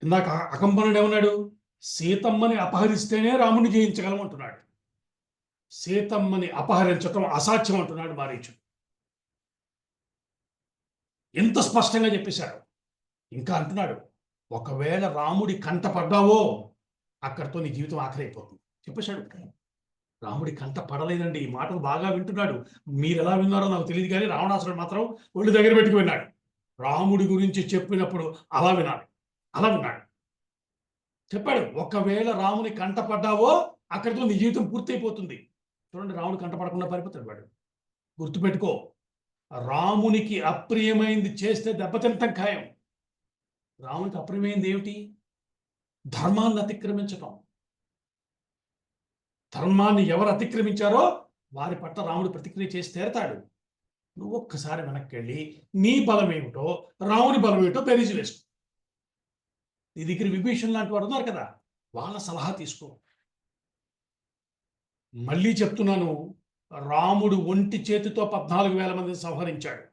[SPEAKER 1] ఇందాక అకంపనుడు ఏమన్నాడు? సీతమ్మని అపహరిస్తేనే రాముని జయించగలం అంటున్నాడు. సీతమ్మని అపహరించటం అసాధ్యం అంటున్నాడు మారీచుడు. ఎంత స్పష్టంగా చెప్పేశాడు. ఇంకా అంటున్నాడు, ఒకవేళ రాముడి కంట పడ్డావో అక్కడితో నీ జీవితం ఆఖరైపోతుంది చెప్పేశాడు. రాముడి కంట పడలేదండి. ఈ మాటలు బాగా వింటున్నాడు. మీరు ఎలా విన్నారో నాకు తెలియదు కానీ రావణాసురుడు మాత్రం ఒళ్ళు దగ్గర పెట్టుకు విన్నాడు. రాముడి గురించి చెప్పినప్పుడు అలా వినాలి, అలా విన్నాడు. చెప్పాడు, ఒకవేళ రాముని కంట పడ్డావో అక్కడితో నీ జీవితం పూర్తయిపోతుంది. చూడండి, రాముడి కంట పడకుండా పారిపోతాడు వాడు. గుర్తుపెట్టుకో, రామునికి అప్రియమైంది చేస్తే దెబ్బతింటం ఖాయం. రామునికి అప్రియమైంది ఏమిటి? ధర్మాన్ని అతిక్రమించటం. ధర్మాన్ని ఎవరు అతిక్రమించారో వారి పట్ల రాముడు ప్రతిక్రియ చేసి తీరతాడు. నువ్వు ఒక్కసారి వెనక్కి వెళ్ళి నీ బలం ఏమిటో రాముని బలం ఏమిటో బేరీజు వేసుకో. నీ దగ్గర విభీషణ్ లాంటి వారు ఉన్నారు కదా, వాళ్ళ సలహా తీసుకో. మళ్ళీ చెప్తున్నాను, రాముడు ఒంటి చేతితో 14,000 మందిని సంహరించాడు.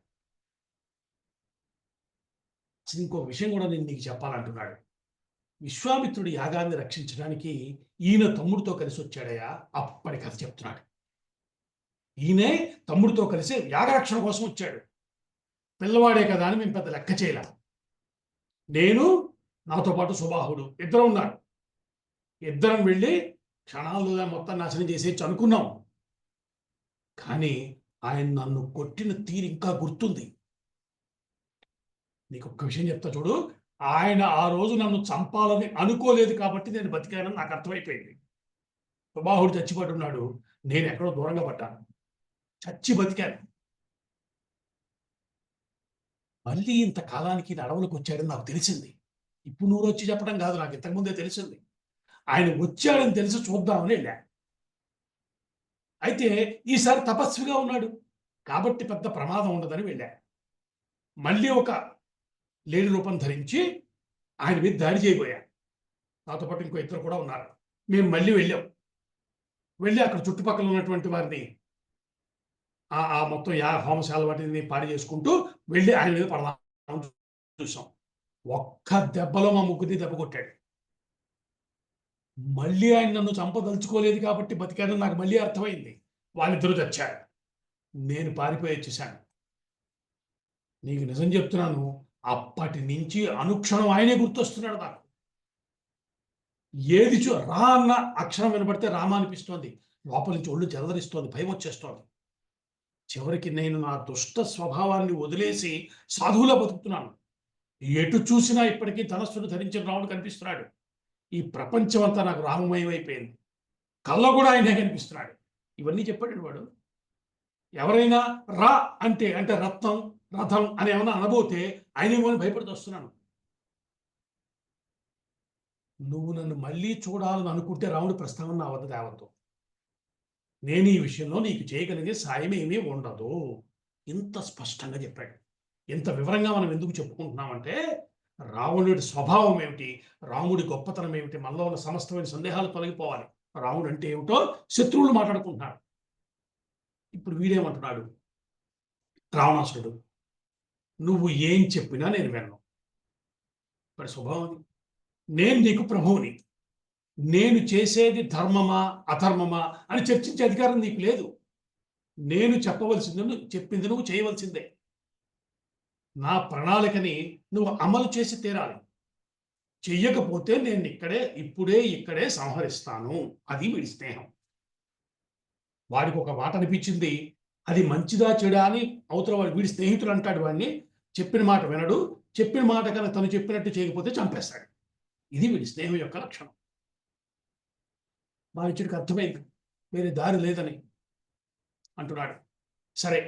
[SPEAKER 1] ఇంకో విషయం కూడా నేను నీకు చెప్పాలంటున్నాడు. విశ్వామిత్రుడి యాగాన్ని రక్షించడానికి ఈయన తమ్ముడితో కలిసి వచ్చాడయ్యా. అప్పటి కథ చెప్తున్నాడు. ఈయనే తమ్ముడితో కలిసి యాగరక్షణ కోసం వచ్చాడు. పిల్లవాడే కదా అని మేము పెద్ద లెక్క చేయలే. నేను, నాతో పాటు సుబాహుడు ఇద్దరం ఉన్నారు. ఇద్దరం వెళ్ళి క్షణాల్లో మొత్తం నాశనం చేసేయచ్చు అనుకున్నాం. కానీ ఆయన నన్ను కొట్టిన తీరు ఇంకా గుర్తుంది. నీకు ఒక్క విషయం చెప్తా చూడు. ఆయన ఆ రోజు నన్ను చంపాలని అనుకోలేదు కాబట్టి నేను బతికానని నాకు అర్థమైపోయింది. సుబాహుడు చచ్చిపడున్నాడు, నేను ఎక్కడో దూరంగా పడ్డాను, చచ్చి బతికాను. మళ్ళీ ఇంత కాలానికి అడవులకు వచ్చాడని నాకు తెలిసింది. ఇప్పుడు నువ్వు వచ్చి చెప్పడం కాదు, నాకు ఇంతకుముందే తెలిసింది. ఆయన వచ్చాడని తెలిసి చూద్దామని వెళ్ళా. అయితే ఈసారి తపస్విగా ఉన్నాడు కాబట్టి పెద్ద ప్రమాదం ఉండదని వెళ్ళా. మళ్ళీ ఒక లేడి రూపం ధరించి ఆయన మీద దాడి చేయబోయా. నాతో పాటు ఇంకో ఇద్దరు కూడా ఉన్నారు. మేము మళ్ళీ వెళ్ళాం. వెళ్ళి అక్కడ చుట్టుపక్కల ఉన్నటువంటి వారిని ఆ మొత్తం హోమశాల వాటిని పాడి చేసుకుంటూ వెళ్ళి ఆయన మీద పడదాం చూసాం. ఒక్క దెబ్బలో మా ముగ్గురిని దెబ్బ కొట్టాడు. మళ్ళీ ఆయన నన్ను చంపదలుచుకోలేదు కాబట్టి బతికానని నాకు మళ్ళీ అర్థమైంది. వాళ్ళిద్దరూ చచ్చారు. నేను పారిపోయి వచ్చేసాను. నీకు నిజం చెప్తున్నాను, అప్పటి నుంచి అనుక్షణం ఆయనే గుర్తొస్తున్నాడు నాకు. ఏది రా అన్న అక్షరం వినబడితే రామ అనిపిస్తోంది. లోపల నుంచి ఒళ్ళు జలదరిస్తోంది, భయం వచ్చేస్తోంది. చివరికి నేను నా దుష్ట స్వభావాన్ని వదిలేసి సాధువులా బతుకుతున్నాను. ఎటు చూసినా ఇప్పటికీ ధనస్సును ధరించిన రాముడు కనిపిస్తున్నాడు. ఈ ప్రపంచం అంతా నాకు రామమయం అయిపోయింది. కళ్ళ కూడా ఆయనే కనిపిస్తున్నాడు. ఇవన్నీ చెప్పాడు వాడు. ఎవరైనా రా అంటే రత్నం రథం అని ఏమన్నా అనబోతే ఆయనేమో భయపడుతూ వస్తున్నాను. నువ్వు నన్ను మళ్ళీ చూడాలని అనుకుంటే రాముడు ప్రస్తావన నా వద్ద తేవద్దు. నేను ఈ విషయంలో నీకు చేయగలిగే సాయం ఏమీ ఉండదు. ఇంత స్పష్టంగా చెప్పాడు. ఇంత వివరంగా మనం ఎందుకు చెప్పుకుంటున్నామంటే రావణుడి స్వభావం ఏమిటి, రాముడి గొప్పతనం ఏమిటి, మనలో ఉన్న సమస్తమైన సందేహాలు తొలగిపోవాలి. రాముడు అంటే ఏమిటో శత్రువులు మాట్లాడుకుంటున్నాడు. ఇప్పుడు వీడేమంటున్నాడు రావణాసురుడు, నువ్వు ఏం చెప్పినా నేను వినను. మరి స్వభావం, నేను నీకు ప్రభువుని, నేను చేసేది ధర్మమా అధర్మమా అని చర్చించే అధికారం నీకు లేదు. నేను చెప్పవలసింది చెప్పింది నువ్వు చేయవలసిందే. నా ప్రణాళికని నువ్వు అమలు చేసి తీరాలి. చెయ్యకపోతే నేను ఇక్కడే సంహరిస్తాను. అది వీడి స్నేహం. వాడికి ఒక మాట అనిపించింది, అది మంచిదా చెడా అని అవతల వాడు వీడి స్నేహితుడు అంటాడు. వాడిని చెప్పిన మాట వినడు, చెప్పిన మాట కన్నా తను చెప్పినట్టు చేయకపోతే చంపేస్తాడు. ఇది వీడి స్నేహం యొక్క లక్షణం. మారీచుడికి అర్థమైంది, వేరే దారి లేదని అంటున్నాడు. సరే,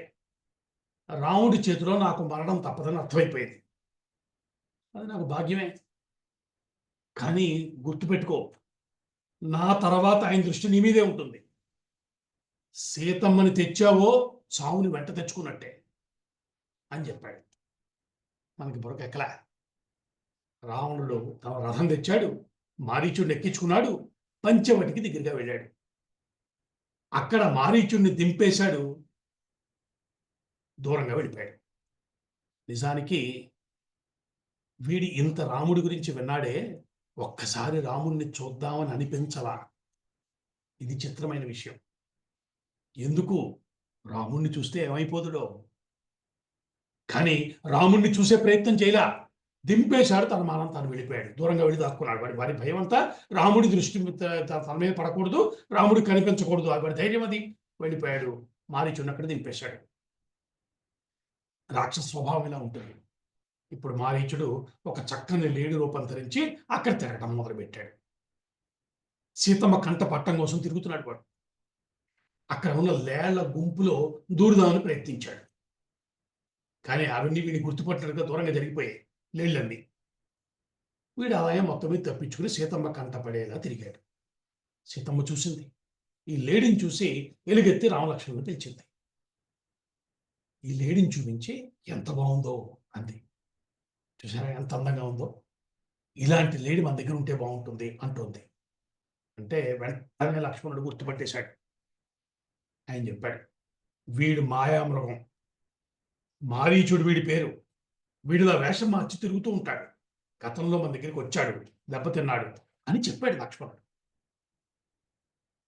[SPEAKER 1] రాముడి చేతిలో నాకు మరణం తప్పదని అర్థమైపోయింది. అది నాకు భాగ్యమే. కానీ గుర్తుపెట్టుకో, నా తర్వాత ఆయన దృష్టి నీ మీదే ఉంటుంది. సీతమ్మని తెచ్చావో చావుని వెంట తెచ్చుకున్నట్టే అని చెప్పాడు. మనకి బుర్రకెక్కలా. రావణుడు తన రథం తెచ్చాడు, మారీచుడిని ఎక్కించుకున్నాడు, పంచవటికి దగ్గరగా వెళ్ళాడు. అక్కడ మారీచుడిని దింపేశాడు, దూరంగా వెళ్ళిపోయాడు. నిజానికి వీడి ఇంత రాముడి గురించి విన్నాడే, ఒక్కసారి రాముడిని చూద్దామని అనిపించలా. ఇది చిత్రమైన విషయం. ఎందుకు? రాముణ్ణి చూస్తే ఏమైపోతుడో. కానీ రాముణ్ణి చూసే ప్రయత్నం చేయలా, దింపేశాడు. తన మానం తాను వెళ్ళిపోయాడు, దూరంగా వెళ్ళి దాక్కున్నాడు. వాడి భయం అంతా రాముడి దృష్టి తన మీద పడకూడదు, రాముడు కనిపించకూడదు. వాడి ధైర్యం అది. వెళ్ళిపోయాడు. మారీచుడిని అక్కడ దింపేశాడు. రాక్షస స్వభావం ఇలా ఉంటుంది. ఇప్పుడు మారీచుడు ఒక చక్కని లేడి రూపం ధరించి అక్కడ తిరగడం మొదలుపెట్టాడు. సీతమ్మ కంట పట్టం కోసం తిరుగుతున్నాడు వాడు. అక్కడ ఉన్న లేళ్ల గుంపులో దూరుదామని ప్రయత్నించాడు. కానీ అవన్నీ వీడిని గుర్తుపట్టినట్టుగా దూరంగా జరిగిపోయాయి లేళ్ళన్నీ. వీడు అలాగే మొత్తం మీద తప్పించుకుని సీతమ్మ కంట పడేలా తిరిగాడు. సీతమ్మ చూసింది. ఈ లేడిని చూసి ఎలుగెత్తి రామలక్ష్మణుని పిలిచింది. ఈ లేడిని చూపించి ఎంత బాగుందో అంది. చూసారా ఎంత అందంగా ఉందో, ఇలాంటి లేడి మన దగ్గర ఉంటే బాగుంటుంది అంటుంది. అంటే వెంటనే లక్ష్మణుడు గుర్తుపట్టేశాడు. ఆయన చెప్పాడు, వీడు మాయామృగం, మారీచుడు వీడి పేరు, వీడిలా వేషం మార్చి తిరుగుతూ ఉంటాడు, గతంలో మన దగ్గరికి వచ్చాడు, దెబ్బతిన్నాడు అని చెప్పాడు లక్ష్మణుడు.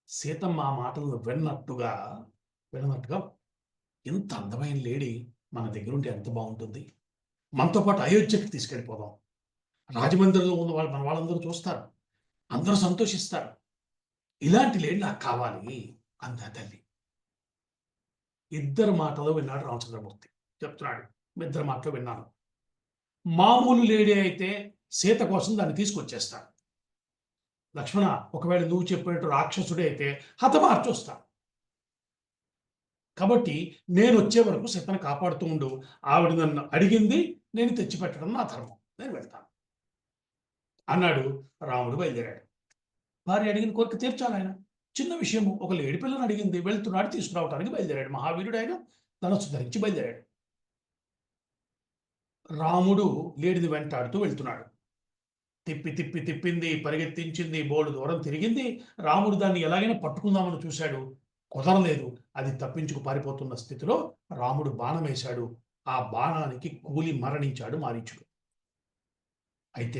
[SPEAKER 1] సీతమ్మ ఆ మాటలను విన్నట్టుగా ఇంత అందమైన లేడీ మన దగ్గర ఉంటే ఎంత బాగుంటుంది, మనతో పాటు అయోధ్యకి తీసుకెళ్ళిపోదాం, రాజమందిరంలో ఉన్న మన వాళ్ళందరూ చూస్తారు, అందరూ సంతోషిస్తారు, ఇలాంటి లేడి నాకు కావాలి అంది ఆ తల్లి. ఇద్దరు మాటలు విన్నాడు రామచంద్రమూర్తి. చెప్తున్నాడు, ఇద్దరు మాటలు విన్నాను. మామూలు లేడీ అయితే సీత కోసం దాన్ని తీసుకొచ్చేస్తాను. లక్ష్మణ, ఒకవేళ నువ్వు చెప్పినట్టు రాక్షసుడే అయితే హతమార్చొస్తా. కాబట్టి నేను వచ్చే వరకు సీతను కాపాడుతూ ఉండు. ఆవిడ నన్ను అడిగింది, నేను తెచ్చిపెట్టడం నా ధర్మం, నేను వెళ్తాను అన్నాడు. రాముడు బయలుదేరాడు. భార్య అడిగిన కోరిక తీర్చాలి ఆయన. చిన్న విషయము, ఒక లేడి పిల్లని అడిగింది, వెళ్తున్నాడు, తీసుకురావడానికి బయలుదేరాడు. మహావీరుడు ఆయన ధనస్సు ధరించి బయలుదేరాడు. రాముడు లేడిని వెంటాడుతూ వెళ్తున్నాడు. తిప్పింది, పరిగెత్తించింది, బోడు దూరం తిరిగింది. రాముడు దాన్ని ఎలాగైనా పట్టుకుందామని చూశాడు, కుదరలేదు. అది తప్పించుకు పారిపోతున్న స్థితిలో రాముడు బాణం వేశాడు. ఆ బాణానికి కూలి మరణించాడు మారీచుడు. అయితే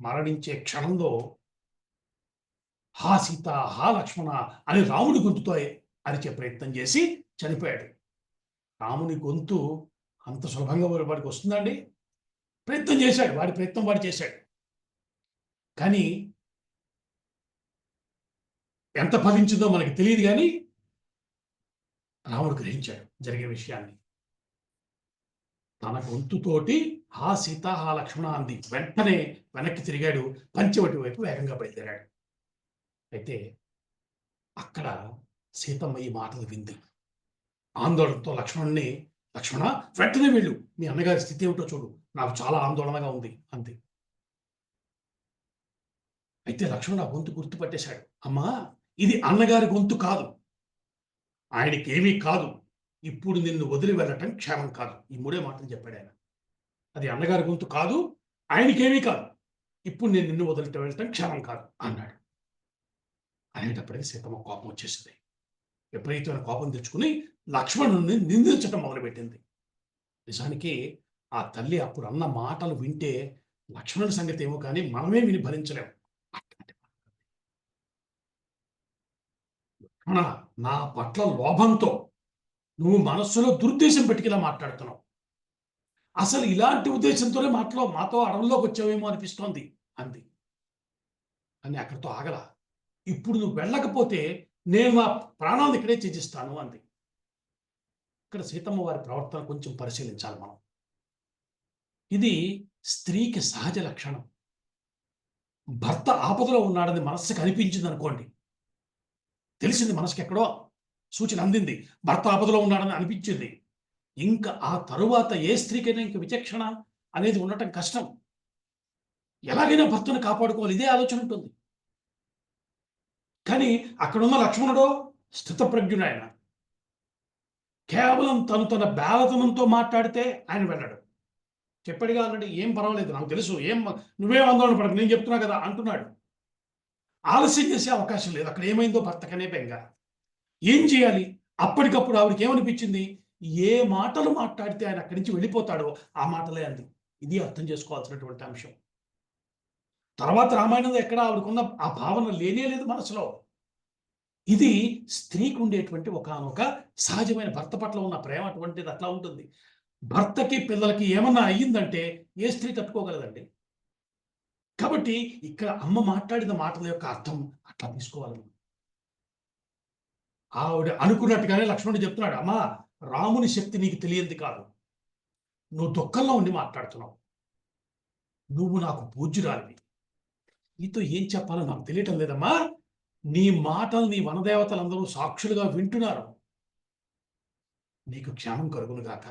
[SPEAKER 1] మరణించే క్షణంలో హా సీత, హా లక్ష్మణ అని రాముడి గొంతుతో అరిచే ప్రయత్నం చేసి చనిపోయాడు. రాముని గొంతు అంత సులభంగా వాడికి వస్తుందండి? ప్రయత్నం చేశాడు, వాడి ప్రయత్నం వాడు చేశాడు. కానీ ఎంత ఫలించిందో మనకి తెలియదు. కానీ రాముడు గ్రహించాడు జరిగే విషయాన్ని. తన గొంతుతోటి హా సీత, హా లక్ష్మణ అంది. వెంటనే వెనక్కి తిరిగాడు, పంచవటి వైపు వేగంగా బయలుదేరాడు. అయితే అక్కడ సీతమ్మ ఈ మాటలు వింది. ఆందోళనతో లక్ష్మణుణ్ణి, లక్ష్మణ, వెంటనే వెళ్ళు, మీ అన్నగారి స్థితి ఏమిటో చూడు, నాకు చాలా ఆందోళనగా ఉంది అంది. అయితే లక్ష్మణుడు ఆ గొంతు గుర్తుపట్టేశాడు. అమ్మా, ఇది అన్నగారి గొంతు కాదు, ఆయనకేమీ కాదు, ఇప్పుడు నిన్ను వదిలి వెళ్ళటం క్షేమం కాదు. ఈ మూడే మాటలు చెప్పాడు ఆయన. అది అన్నగారి గొంతు కాదు, ఆయనకేమీ కాదు, ఇప్పుడు నేను నిన్ను వదిలి వెళ్ళటం క్షేమం కాదు అన్నాడు. అనేటప్పటికీ సీతమ్మ కోపం వచ్చేసింది. విపరీతమైన కోపం తెచ్చుకుని లక్ష్మణుని నిందించటం మొదలుపెట్టింది. నిజానికి ఆ తల్లి అప్పుడు అన్న మాటలు వింటే లక్ష్మణుని సంగతి ఏమో కానీ మనమే విని భరించలేము. నా పట్ల లోభంతో నువ్వు మనస్సులో దురుద్దేశం పెట్టుకు ఇలా మాట్లాడుతున్నావు. అసలు ఇలాంటి ఉద్దేశంతోనే మాతో అడవుల్లోకి వచ్చావేమో అనిపిస్తోంది అంది. అని అక్కడితో ఆగల. ఇప్పుడు నువ్వు వెళ్ళకపోతే నేను నా ప్రాణాలను ఇక్కడే త్యజిస్తాను అంది. ఇక్కడ సీతమ్మ వారి ప్రవర్తన కొంచెం పరిశీలించాలి మనం. ఇది స్త్రీకి సహజ లక్షణం. భర్త ఆపదలో ఉన్నాడని మనస్సుకి అనిపించింది అనుకోండి, తెలిసింది, మనసుకి ఎక్కడో సూచన అందింది, భర్త ఆపదలో ఉన్నాడని అనిపించింది, ఇంకా ఆ తరువాత ఏ స్త్రీకైనా ఇంక విచక్షణ అనేది ఉండటం కష్టం. ఎలాగైనా భర్తను కాపాడుకోవాలి, ఇదే ఆలోచన ఉంటుంది. కానీ అక్కడున్న లక్ష్మణుడు స్థితప్రజ్ఞుడు. ఆయన కేవలం తన బేలతనంతో మాట్లాడితే ఆయన వెళ్ళాడు. చెప్పాడుగా ఆల్రెడీ, ఏం పర్వాలేదు, నాకు తెలుసు, నువ్వేం ఆందోళన పడకు, నేను చెప్తున్నా కదా అంటున్నాడు. ఆలస్యం చేసే అవకాశం లేదు. అక్కడ ఏమైందో భర్తకనే బెంగ. ఏం చేయాలి? అప్పటికప్పుడు ఆవిడకి ఏమనిపించింది, ఏ మాటలు మాట్లాడితే ఆయన అక్కడి నుంచి వెళ్ళిపోతాడో ఆ మాటలే అంది. ఇది అర్థం చేసుకోవాల్సినటువంటి అంశం. తర్వాత రామాయణంలో ఎక్కడ ఆవిడకున్న ఆ భావన లేనే లేదు మనసులో. ఇది స్త్రీకి ఉండేటువంటి ఒకానొక సహజమైన భర్త పట్ల ఉన్న ప్రేమ అటువంటిది, అట్లా ఉంటుంది. భర్తకి పిల్లలకి ఏమన్నా అయ్యిందంటే ఏ స్త్రీ తట్టుకోగలదండి? కాబట్టి ఇక్కడ అమ్మ మాట్లాడిన మాటల యొక్క అర్థం అట్లా తీసుకోవాలి. ఆవిడ అనుకున్నట్టుగానే లక్ష్మణుడు చెప్తున్నాడు, అమ్మా, రాముని శక్తి నీకు తెలియంది కాదు, నువ్వు దుఃఖంలో ఉండి మాట్లాడుతున్నావు, నువ్వు నాకు పూజ్యురాలివి, నీతో ఏం చెప్పాలో నాకు తెలియటం లేదమ్మా, నీ మాటలు నీ వనదేవతలందరూ సాక్షులుగా వింటున్నారు, నీకు క్షేమం కలుగునుగాక.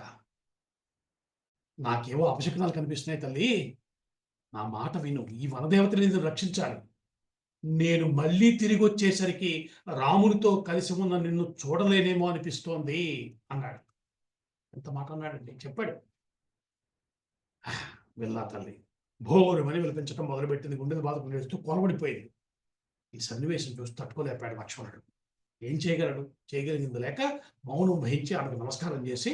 [SPEAKER 1] నాకేవో అపశకునాలు కనిపిస్తున్నాయి తల్లి, నా మాట విను, ఈ వనదేవతని రక్షించాలి. నేను మళ్ళీ తిరిగి వచ్చేసరికి రామునితో కలిసి ఉన్న నిన్ను చూడలేనేమో అనిపిస్తోంది అన్నాడు. ఎంత మాట అన్నాడండి, చెప్పాడు. వెళ్ళా తల్లి భోరుమని విలిపించడం మొదలుపెట్టింది. గుండెలు బాధకు నేడుస్తూ కొలబడిపోయింది. ఈ సన్నివేశం చూసి తట్టుకోలేపాడు లక్ష్మణుడు. ఏం చేయగలడు? చేయగలిగింది లేక మౌనం వహించి ఆమెకు నమస్కారం చేసి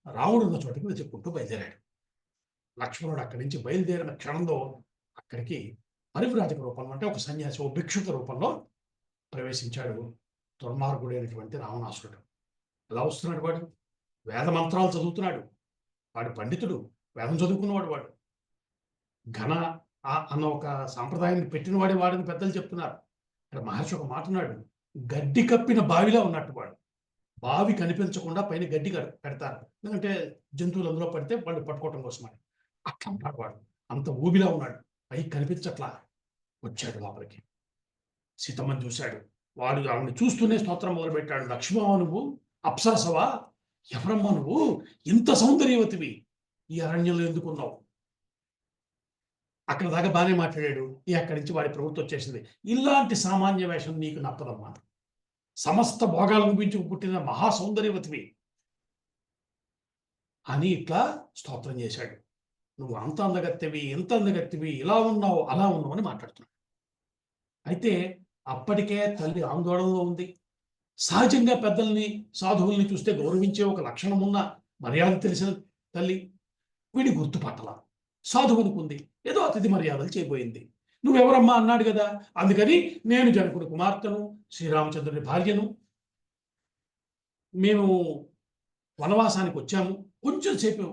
[SPEAKER 1] రాముడు ఉన్న చోటికి వెతుక్కుంటూ బయలుదేరాడు. లక్ష్మణుడు అక్కడి నుంచి బయలుదేరిన క్షణంలో అక్కడికి పరివ్రాజక రూపంలో, అంటే ఒక సన్యాసి, ఓ భిక్షుక రూపంలో ప్రవేశించాడు దుర్మార్గుడైనటువంటి రావణాసురుడు. ఎలా వస్తున్నాడు వాడు? వేద మంత్రాలు చదువుతున్నాడు. వాడు పండితుడు, వేదం చదువుకున్నవాడు. వాడు ఘన అన్న ఒక సాంప్రదాయాన్ని పెట్టినవాడే వాడని పెద్దలు చెప్తున్నారు. ఇక్కడ మహర్షి ఒక మాట అన్నాడు, గడ్డి కప్పిన బావిలా ఉన్నట్టు వాడు. బావి కనిపించకుండా పైన గడ్డి పెడతారు, ఎందుకంటే జంతువులు అందులో పడితే వాళ్ళు పట్టుకోవటం కోసం అని. అట్లా ఉన్నాడు వాడు, అంత ఊబిలా ఉన్నాడు, పైకి కనిపించట్లా. వచ్చాడు లోపలికి, సీతమ్మని చూశాడు. వాడు ఆవిడని చూస్తూనే స్తోత్రం మొదలుపెట్టాడు. లక్ష్మమ్మ నువ్వు అప్సరసవా? ఎవరమ్మా నువ్వు? ఇంత సౌందర్యవతివి, ఈ అరణ్యంలో ఎందుకున్నావు? అక్కడ దాకా బాగానే మాట్లాడాడు. అక్కడి నుంచి వాడి ప్రవృత్తి వచ్చేసింది. ఇలాంటి సామాన్య వేషం నీకు నప్పదమ్మా, సమస్త భోగాలు ముగించుకు పుట్టిన మహా సౌందర్యవతివి అని ఇట్లా స్తోత్రం చేశాడు. నువ్వు అంత అందగత్తెవి, ఎంత అందగత్తెవి, ఇలా ఉన్నావు అలా ఉన్నావు అని మాట్లాడుతున్నాడు. అయితే అప్పటికే తల్లి ఆందోళనలో ఉంది. సహజంగా పెద్దల్ని, సాధువుల్ని చూస్తే గౌరవించే ఒక లక్షణం ఉన్న, మర్యాద తెలిసిన తల్లి వీడి గుర్తుపట్టల. సాధువు అనుకుంది, ఏదో అతిథి మర్యాదలు చేయబోయింది. నువ్వెవరమ్మా అన్నాడు కదా, అందుకని నేను జనకుడి కుమార్తెను, శ్రీరామచంద్రుని భార్యను, మేము వనవాసానికి వచ్చాము, కొంచెం సేపు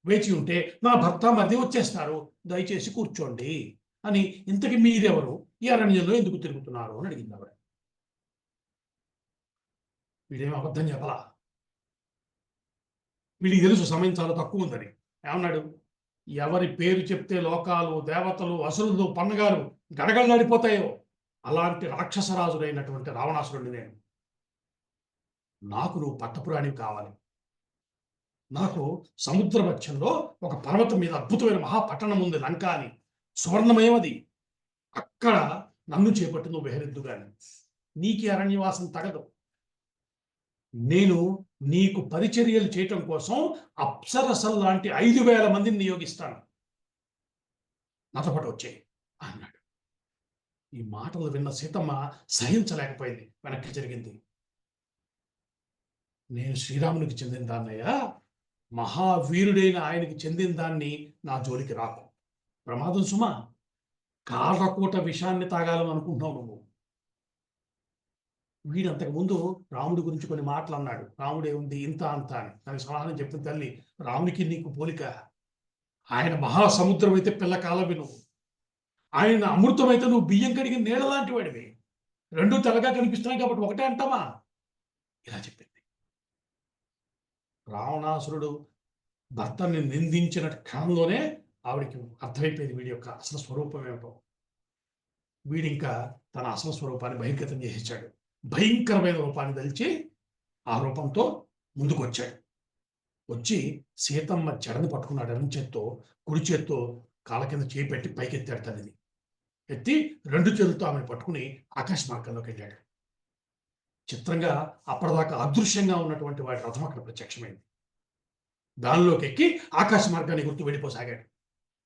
[SPEAKER 1] వేచి ఉంటే నా భర్త మధ్య వచ్చేస్తారు, దయచేసి కూర్చోండి అని. ఇంతకీ మీరెవరు, ఈ అరణ్యంలో ఎందుకు తిరుగుతున్నారు అని అడిగింది ఆవిడ. వీడేమో అబద్ధం చెప్పలా, వీడికి తెలుసు సమయం చాలా తక్కువ ఉందని. ఏమన్నాడు, ఎవరి పేరు చెప్తే లోకాలు, దేవతలు, అసురులు, పన్నగాలు గడగడలాడిపోతాయో అలాంటి రాక్షసరాజులైనటువంటి రావణాసురుడిని నేను. నాకు నువ్వు పట్టపురాణి కావాలి. నాకు సముద్ర మధ్యంలో ఒక పర్వతం మీద అద్భుతమైన మహాపట్టణం ఉంది, లంక అని, సువర్ణమయమది. అక్కడ నన్ను చేపట్టి నువ్వు విహరిద్దుగాని, నీకు అరణ్యవాసం తగదు. నేను నీకు పరిచర్యలు చేయటం కోసం అప్సరసల్ లాంటి 5,000 మందిని నియోగిస్తాను, నాతో పాటు వచ్చేయి అన్నాడు. ఈ మాటలు విన్న సీతమ్మ సహించలేకపోయింది, వెనక్కి జరిగింది. నేను శ్రీరామునికి చెందిన దాన్నయ్యా, మహావీరుడైన ఆయనకి చెందిన దాన్ని నా జోలికి రాకు, ప్రమాదం సుమా. కాళ్ళకూట విషాన్ని తాగాలని అనుకుంటున్నావు నువ్వు. వీడు అంతకుముందు రాముడి గురించి కొన్ని మాటలు అన్నాడు. రాముడే ఉంది ఇంత అంత అని. నాకు సమాధానం చెప్పిన తల్లి, రామునికి నీకు పోలిక. ఆయన మహాసముద్రం అయితే పిల్ల కాలవి నువ్వు, ఆయన అమృతం అయితే నువ్వు బియ్యం కడిగిన నీళ్ళ లాంటి వాడివి. రెండు తెల్లగా కనిపిస్తున్నాయి కాబట్టి ఒకటే అంటామా? ఇలా చెప్పింది. రావణాసురుడు భర్తని నిందించిన క్షణంలోనే ఆవిడికి అర్థమైపోయింది వీడి యొక్క అసలు స్వరూపం ఏమిటో. వీడింకా తన అసలు స్వరూపాన్ని బహిర్గతం చేసేసాడు. భయంకరమైన రూపాన్ని దలిచి ఆ రూపంతో ముందుకు వచ్చాడు. వచ్చి సీతమ్మ జడని పట్టుకున్నాడు. ఎడం చేత్తో, కుడి చేత్తో కాళ్ళ కింద చేయి పెట్టి పైకెత్తాడు. తల్లిని ఎత్తి 2 చేతులతో ఆమెను పట్టుకుని ఆకాశ మార్గంలోకి వెళ్ళాడు. చిత్రంగా అప్పటిదాకా అదృశ్యంగా ఉన్నటువంటి వాడి రథం అక్కడ ప్రత్యక్షమైంది. దానిలోకి ఎక్కి ఆకాశ మార్గాన్ని గుర్తు వెళ్ళిపోసాగాడు.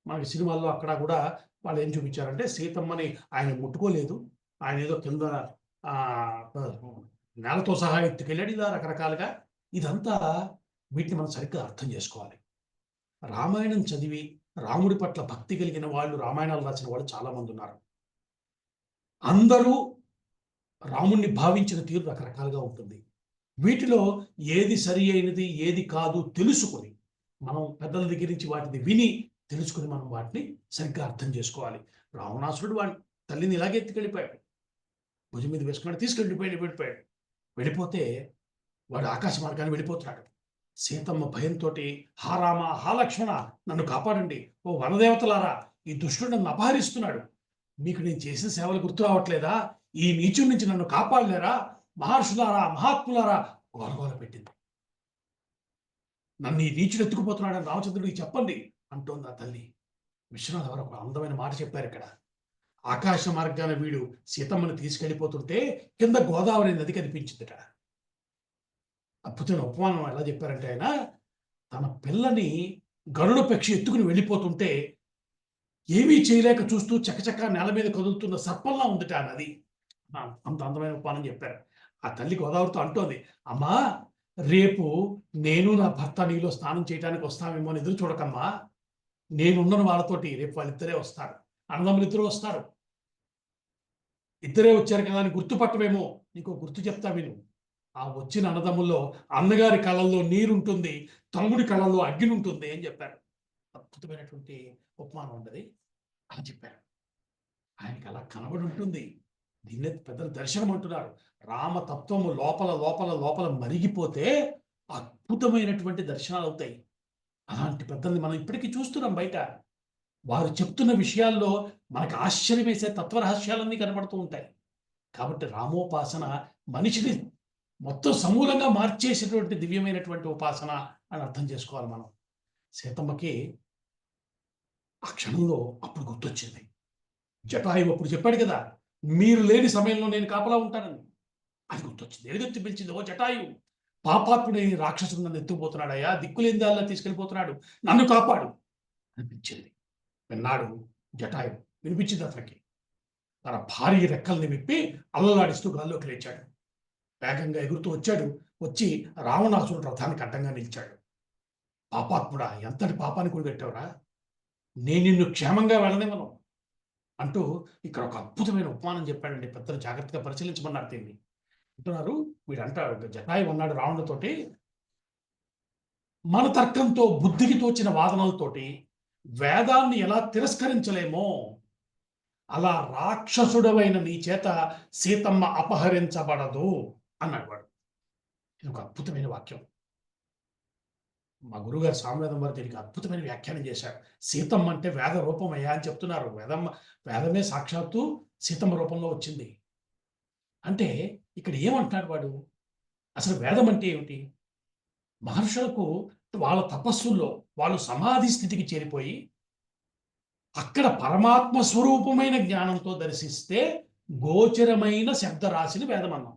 [SPEAKER 1] మనకి సినిమాల్లో అక్కడ కూడా వాళ్ళు ఏం చూపించారంటే, సీతమ్మని ఆయన ముట్టుకోలేదు, ఆయన ఏదో కింద నేలతో సహా ఎత్తుకెళ్ళాడు. ఇలా రకరకాలుగా ఇదంతా వీటిని మనం సరిగ్గా అర్థం చేసుకోవాలి. రామాయణం చదివి రాముడి పట్ల భక్తి కలిగిన వాళ్ళు, రామాయణాలు రాసిన వాళ్ళు చాలామంది ఉన్నారు. అందరూ రాముణ్ణి భావించిన తీరు రకరకాలుగా ఉంటుంది. వీటిలో ఏది సరి అయినది, ఏది కాదు తెలుసుకొని, మనం పెద్దల దగ్గర నుంచి వాటిని విని తెలుసుకుని మనం వాటిని సరిగ్గా అర్థం చేసుకోవాలి. రావణాసురుడు వాడి తల్లిని ఇలాగే ఎత్తుకెళ్ళిపోయాడు, భుజం మీద వేసుకున్నాడు, వెళ్ళిపోయాడు. వెళ్ళిపోతే వాడు ఆకాశ మార్గాన్ని వెళ్ళిపోతున్నాడు. సీతమ్మ భయంతో, హా రామ, హా లక్ష్మణ, నన్ను కాపాడండి, ఓ వనదేవతలారా, ఈ దుష్టుడు నన్ను అపహరిస్తున్నాడు, మీకు నేను చేసిన సేవలు గుర్తు రావట్లేదా, ఈ నీచుడి నుంచి నన్ను కాపాడలేరా, మహర్షులారా, మహాత్ములారా గోలగోల పెట్టింది. నన్ను ఈ నీచుడు ఎత్తుకుపోతున్నాడని రామచంద్రుడికి చెప్పండి అంటోంది ఆ తల్లి. విశ్వనాథ్ ఎవరు ఒక అందమైన మాట చెప్పారు ఇక్కడ. ఆకాశ మార్గాన వీడు సీతమ్మను తీసుకెళ్ళిపోతుంటే కింద గోదావరి నది కనిపించిందిట. అద్భుతమైన ఉపమానం ఎలా చెప్పారంటే, ఆయన తన పిల్లని గరుడ పక్షి ఎత్తుకుని వెళ్ళిపోతుంటే ఏమీ చేయలేక చూస్తూ చకచక నేల మీద కదులుతున్న సర్పంలా ఉందిట ఆ నది. అంత అందమైన ఉపమానం చెప్పారు. ఆ తల్లి గోదావరితో అంటోంది, అమ్మా రేపు నేను నా భర్త నీలో స్నానం చేయడానికి వస్తామేమో అని ఎదురు చూడకమ్మా, నేనున్నను వాళ్ళతోటి, రేపు వాళ్ళిద్దరే వస్తారు, అన్నదమ్ములు ఇద్దరు వస్తారు, ఇద్దరే వచ్చారు కదా అని గుర్తుపట్టమేమో, నీకు గుర్తు చెప్తా విను. ఆ వచ్చిన అన్నదమ్ముల్లో అన్నగారి కళ్ళల్లో నీరుంటుంది, తమ్ముడి కళ్ళల్లో అగ్ని ఉంటుంది అని చెప్పారు. అద్భుతమైనటువంటి ఉపమానం ఉండదు, అలా చెప్పారు. ఆయనకి అలా కనబడి ఉంటుంది. దీన్నే పెద్దలు దర్శనం అంటున్నారు. రామతత్వము లోపల లోపల లోపల మరిగిపోతే అద్భుతమైనటువంటి దర్శనాలు అవుతాయి. అలాంటి పెద్దల్ని మనం ఇప్పటికీ చూస్తున్నాం బయట. వారు చెప్తున్న విషయాల్లో మనకు ఆశ్చర్యం వేసే తత్వరహస్యాలన్నీ కనబడుతూ ఉంటాయి. కాబట్టి రామోపాసన మనిషిని మొత్తం సమూలంగా మార్చేసేటువంటి దివ్యమైనటువంటి ఉపాసన అని అర్థం చేసుకోవాలి మనం. సీతమ్మకి ఆ క్షణంలో అప్పుడు గుర్తొచ్చింది. జటాయువు అప్పుడు చెప్పాడు కదా, మీరు లేని సమయంలో నేను కాపలా ఉంటానని. అది గుర్తొచ్చింది. ఎలుగెత్తి పిలిచింది, ఓ జటాయు, పాపాత్ముడైన రాక్షసుడు నన్ను ఎత్తుకుపోతున్నాడయ్యా, దిక్కులేని దారిలో తీసుకెళ్ళిపోతున్నాడు, నన్ను కాపాడు అనిపించింది. విన్నాడు జటాయువు, వినిపించింది అతనికి. తన భారీ రెక్కల్ని విప్పి అల్లలాడిస్తూ గాల్లోకి లేచాడు. వేగంగా ఎగురుతూ వచ్చాడు. వచ్చి రావణాసురుడు రథానికి అడ్డంగా నిలిచాడు. పాపాత్ముడా, ఎంతటి పాపాన్ని కూడబెట్టావురా, నేను నిన్ను క్షేమంగా వెళ్ళనివ్వను అంటూ ఇక్కడ ఒక అద్భుతమైన ఉపమానం చెప్పాడండి. పెద్దలు జాగ్రత్తగా పరిశీలించమన్నారు దీన్ని. అంటున్నారు, వీడంటాడు జటాయు అన్నాడు రావణుడితోటి, మన తర్కంతో బుద్ధికి తోచిన వాదనలతోటి వేదాన్ని ఎలా తిరస్కరించలేమో అలా రాక్షసుడవైన నీ చేత సీతమ్మ అపహరించబడదు అన్నాడు వాడు. ఇది ఒక అద్భుతమైన వాక్యం. మా గురుగారు సామవేదం వారు దీనికి అద్భుతమైన వ్యాఖ్యానం చేశారు. సీతమ్మ అంటే వేద రూపమయ్యా అని చెప్తున్నారు. వేదమే సాక్షాత్తు సీతమ్మ రూపంలో వచ్చింది. అంటే ఇక్కడ ఏమంటున్నాడు వాడు? అసలు వేదం అంటే ఏమిటి? మహర్షులకు వాళ్ళ తపస్సుల్లో వాళ్ళు సమాధి స్థితికి చేరిపోయి అక్కడ పరమాత్మ స్వరూపమైన జ్ఞానంతో దర్శిస్తే గోచరమైన శబ్దరాశిని వేదం అన్నాం.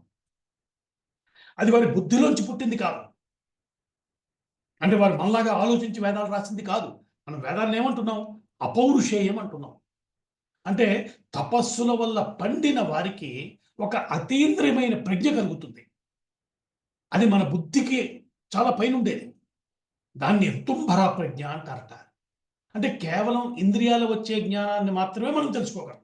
[SPEAKER 1] అది వారి బుద్ధిలోంచి పుట్టింది కాదు. అంటే వారు మనలాగా ఆలోచించి వేదాలు రాసింది కాదు. మనం వేదాన్ని ఏమంటున్నాం? అపౌరుషేయం అంటున్నాం. అంటే తపస్సుల వల్ల పండిన వారికి ఒక అతీంద్రియమైన ప్రజ్ఞ కలుగుతుంది. అది మన బుద్ధికి చాలా పైనుండేది. దాన్ని తుంభరా ప్రజ్ఞ అంటారట. అంటే కేవలం ఇంద్రియాలు వచ్చే జ్ఞానాన్ని మాత్రమే మనం తెలుసుకోగలం.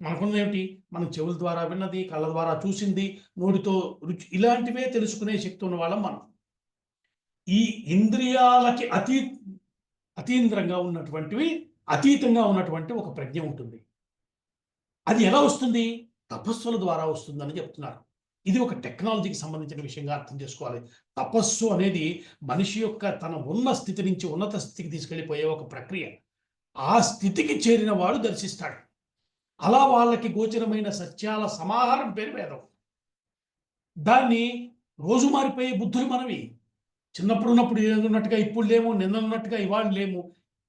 [SPEAKER 1] మనకున్నదేమిటి? మనం చెవుల ద్వారా విన్నది, కళ్ళ ద్వారా చూసింది, నోటితో రుచి, ఇలాంటివే తెలుసుకునే శక్తి ఉన్న వాళ్ళం మనం. ఈ ఇంద్రియాలకి అతీంద్రంగా ఉన్నటువంటివి, అతీతంగా ఉన్నటువంటి ఒక ప్రజ్ఞ ఉంటుంది. అది ఎలా వస్తుంది? తపస్సుల ద్వారా వస్తుందని చెప్తున్నారు. ఇది ఒక టెక్నాలజీకి సంబంధించిన విషయంగా అర్థం చేసుకోవాలి. తపస్సు అనేది మనిషి యొక్క తన ఉన్న స్థితి నుంచి ఉన్నత స్థితికి తీసుకెళ్ళిపోయే ఒక ప్రక్రియ. ఆ స్థితికి చేరిన వాడు దర్శిస్తాడు. అలా వాళ్ళకి గోచరమైన సత్యాల సమాహారం పేరు వేదం. దాన్ని రోజు మారిపోయే బుద్ధులు మనవి. చిన్నప్పుడు ఉన్నప్పుడు ఏదున్నట్టుగా ఇప్పుడు లేము, నిన్న ఉన్నట్టుగా ఇవాళ లేము.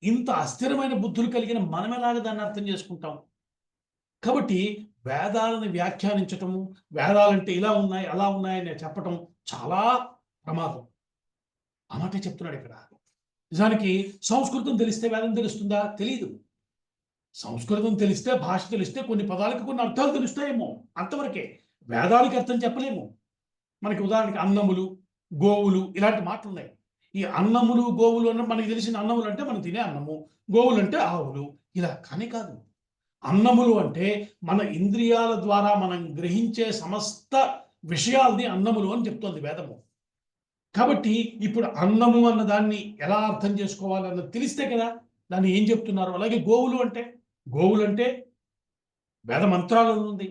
[SPEAKER 1] ఇంత అస్థిరమైన బుద్ధులు కలిగిన మనం ఎలాగ దాన్ని అర్థం చేసుకుంటాం? కాబట్టి వేదాలను వ్యాఖ్యానించటము, వేదాలంటే ఇలా ఉన్నాయి, అలా ఉన్నాయని చెప్పటం చాలా ప్రమాదం. ఆ మాటే చెప్తున్నాడు ఇక్కడ. నిజానికి సంస్కృతం తెలిస్తే వేదం తెలుస్తుందా? తెలీదు. సంస్కృతం తెలిస్తే, భాష తెలిస్తే కొన్ని పదాలకు కొన్ని అర్థాలు తెలుస్తాయేమో, అంతవరకే. వేదాలకి అర్థం చెప్పలేము. మనకి ఉదాహరణకి అన్నములు, గోవులు ఇలాంటి మాటలు ఉన్నాయి. ఈ అన్నములు, గోవులు అన్న మనకి తెలిసిన అన్నములు అంటే మనం తినే అన్నము, గోవులు అంటే ఆవులు, ఇలా కానీ కాదు. అన్నములు అంటే మన ఇంద్రియాల ద్వారా మనం గ్రహించే సమస్త విషయాల్ని అన్నములు అని చెప్తోంది వేదము. కాబట్టి ఇప్పుడు అన్నము అన్న దాన్ని ఎలా అర్థం చేసుకోవాలన్నది తెలిస్తే కదా దాన్ని ఏం చెప్తున్నారు. అలాగే గోవులు అంటే వేద మంత్రాలలో ఉంది.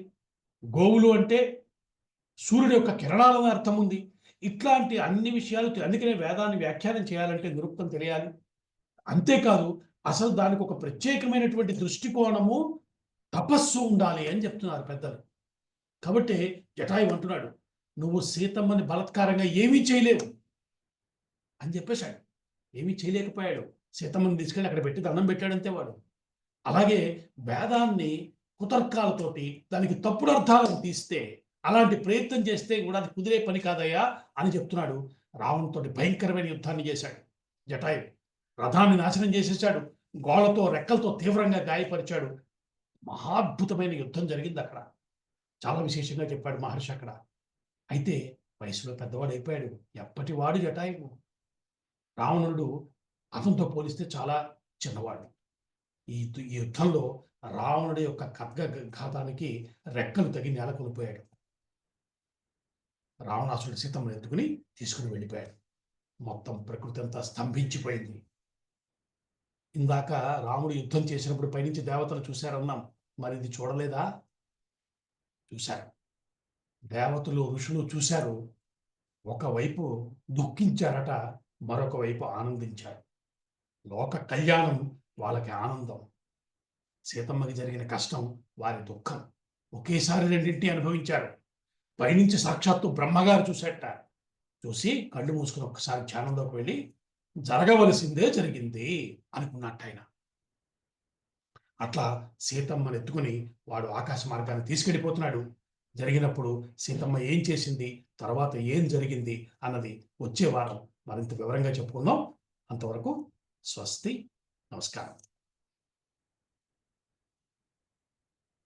[SPEAKER 1] గోవులు అంటే సూర్యుడి యొక్క కిరణాలని అర్థం ఉంది. ఇట్లాంటి అన్ని విషయాలు అందుకనే వేదాన్ని వ్యాఖ్యానం చేయాలంటే నిరుక్తం తెలియాలి. అంతేకాదు అసలు దానికి ఒక ప్రత్యేకమైనటువంటి దృష్టికోణము, తపస్సు ఉండాలి అని చెప్తున్నారు పెద్దలు. కాబట్టి జటాయువు అంటున్నాడు, నువ్వు సీతమ్మని బలత్కారంగా ఏమీ చేయలేవు అని చెప్పేశాడు. ఏమీ చేయలేకపోయాడు. సీతమ్మని తీసుకెళ్ళి అక్కడ పెట్టి దండం పెట్టాడంతే వాడు. అలాగే వేదాన్ని కుతర్కాలతోటి దానికి తప్పుడు అర్థాలను తీస్తే, అలాంటి ప్రయత్నం చేస్తే కూడా అది కుదిరే పని కాదయ్యా అని చెప్తున్నాడు. రావణుతోటి భయంకరమైన యుద్ధాన్ని చేశాడు జటాయువు. రథాన్ని నాశనం చేసేసాడు. గోళ్లతో రెక్కలతో తీవ్రంగా గాయపరిచాడు. మహాద్భుతమైన యుద్ధం జరిగింది అక్కడ. చాలా విశేషంగా చెప్పాడు మహర్షి అక్కడ. అయితే వయసులో పెద్దవాడు అయిపోయాడు. ఎప్పటివాడు జటాయువు. రావణుడు అతనితో పోలిస్తే చాలా చిన్నవాడు. ఈ యుద్ధంలో రావణుడి యొక్క ఖడ్గఘాతానికి రెక్కలు తగి నేల కొనిపోయాడు. రావణాసురుడు సీతమ్మను ఎత్తుకుని తీసుకుని వెళ్ళిపోయాడు. మొత్తం ప్రకృతి అంతా స్తంభించిపోయింది. ఇందాక రాముడు యుద్ధం చేసినప్పుడు పైనుంచి దేవతలు చూశారన్నాం. మరి ఇది చూడలేదా? చూశారు. దేవతలు, ఋషులు చూశారు. ఒకవైపు దుఃఖించారట, మరొక వైపు ఆనందించారు. లోక కళ్యాణం వాళ్ళకి ఆనందం. సీతమ్మకి జరిగిన కష్టం వారి దుఃఖం. ఒకేసారి రెండింటిని అనుభవించారు. పైనుంచి సాక్షాత్తు బ్రహ్మగారు చూసేట. చూసి కళ్ళు మూసుకుని ఒక్కసారి ధ్యానంలోకి వెళ్ళి జరగవలసిందే జరిగింది అనుకున్నట్టు ఆయన. అట్లా సీతమ్మని ఎత్తుకుని వాడు ఆకాశ మార్గాన్ని తీసుకెళ్ళిపోతున్నాడు. జరిగినప్పుడు సీతమ్మ ఏం చేసింది, తర్వాత ఏం జరిగింది అన్నది వచ్చే వారం మరింత వివరంగా చెప్పుకుందాం. అంతవరకు స్వస్తి, నమస్కారం.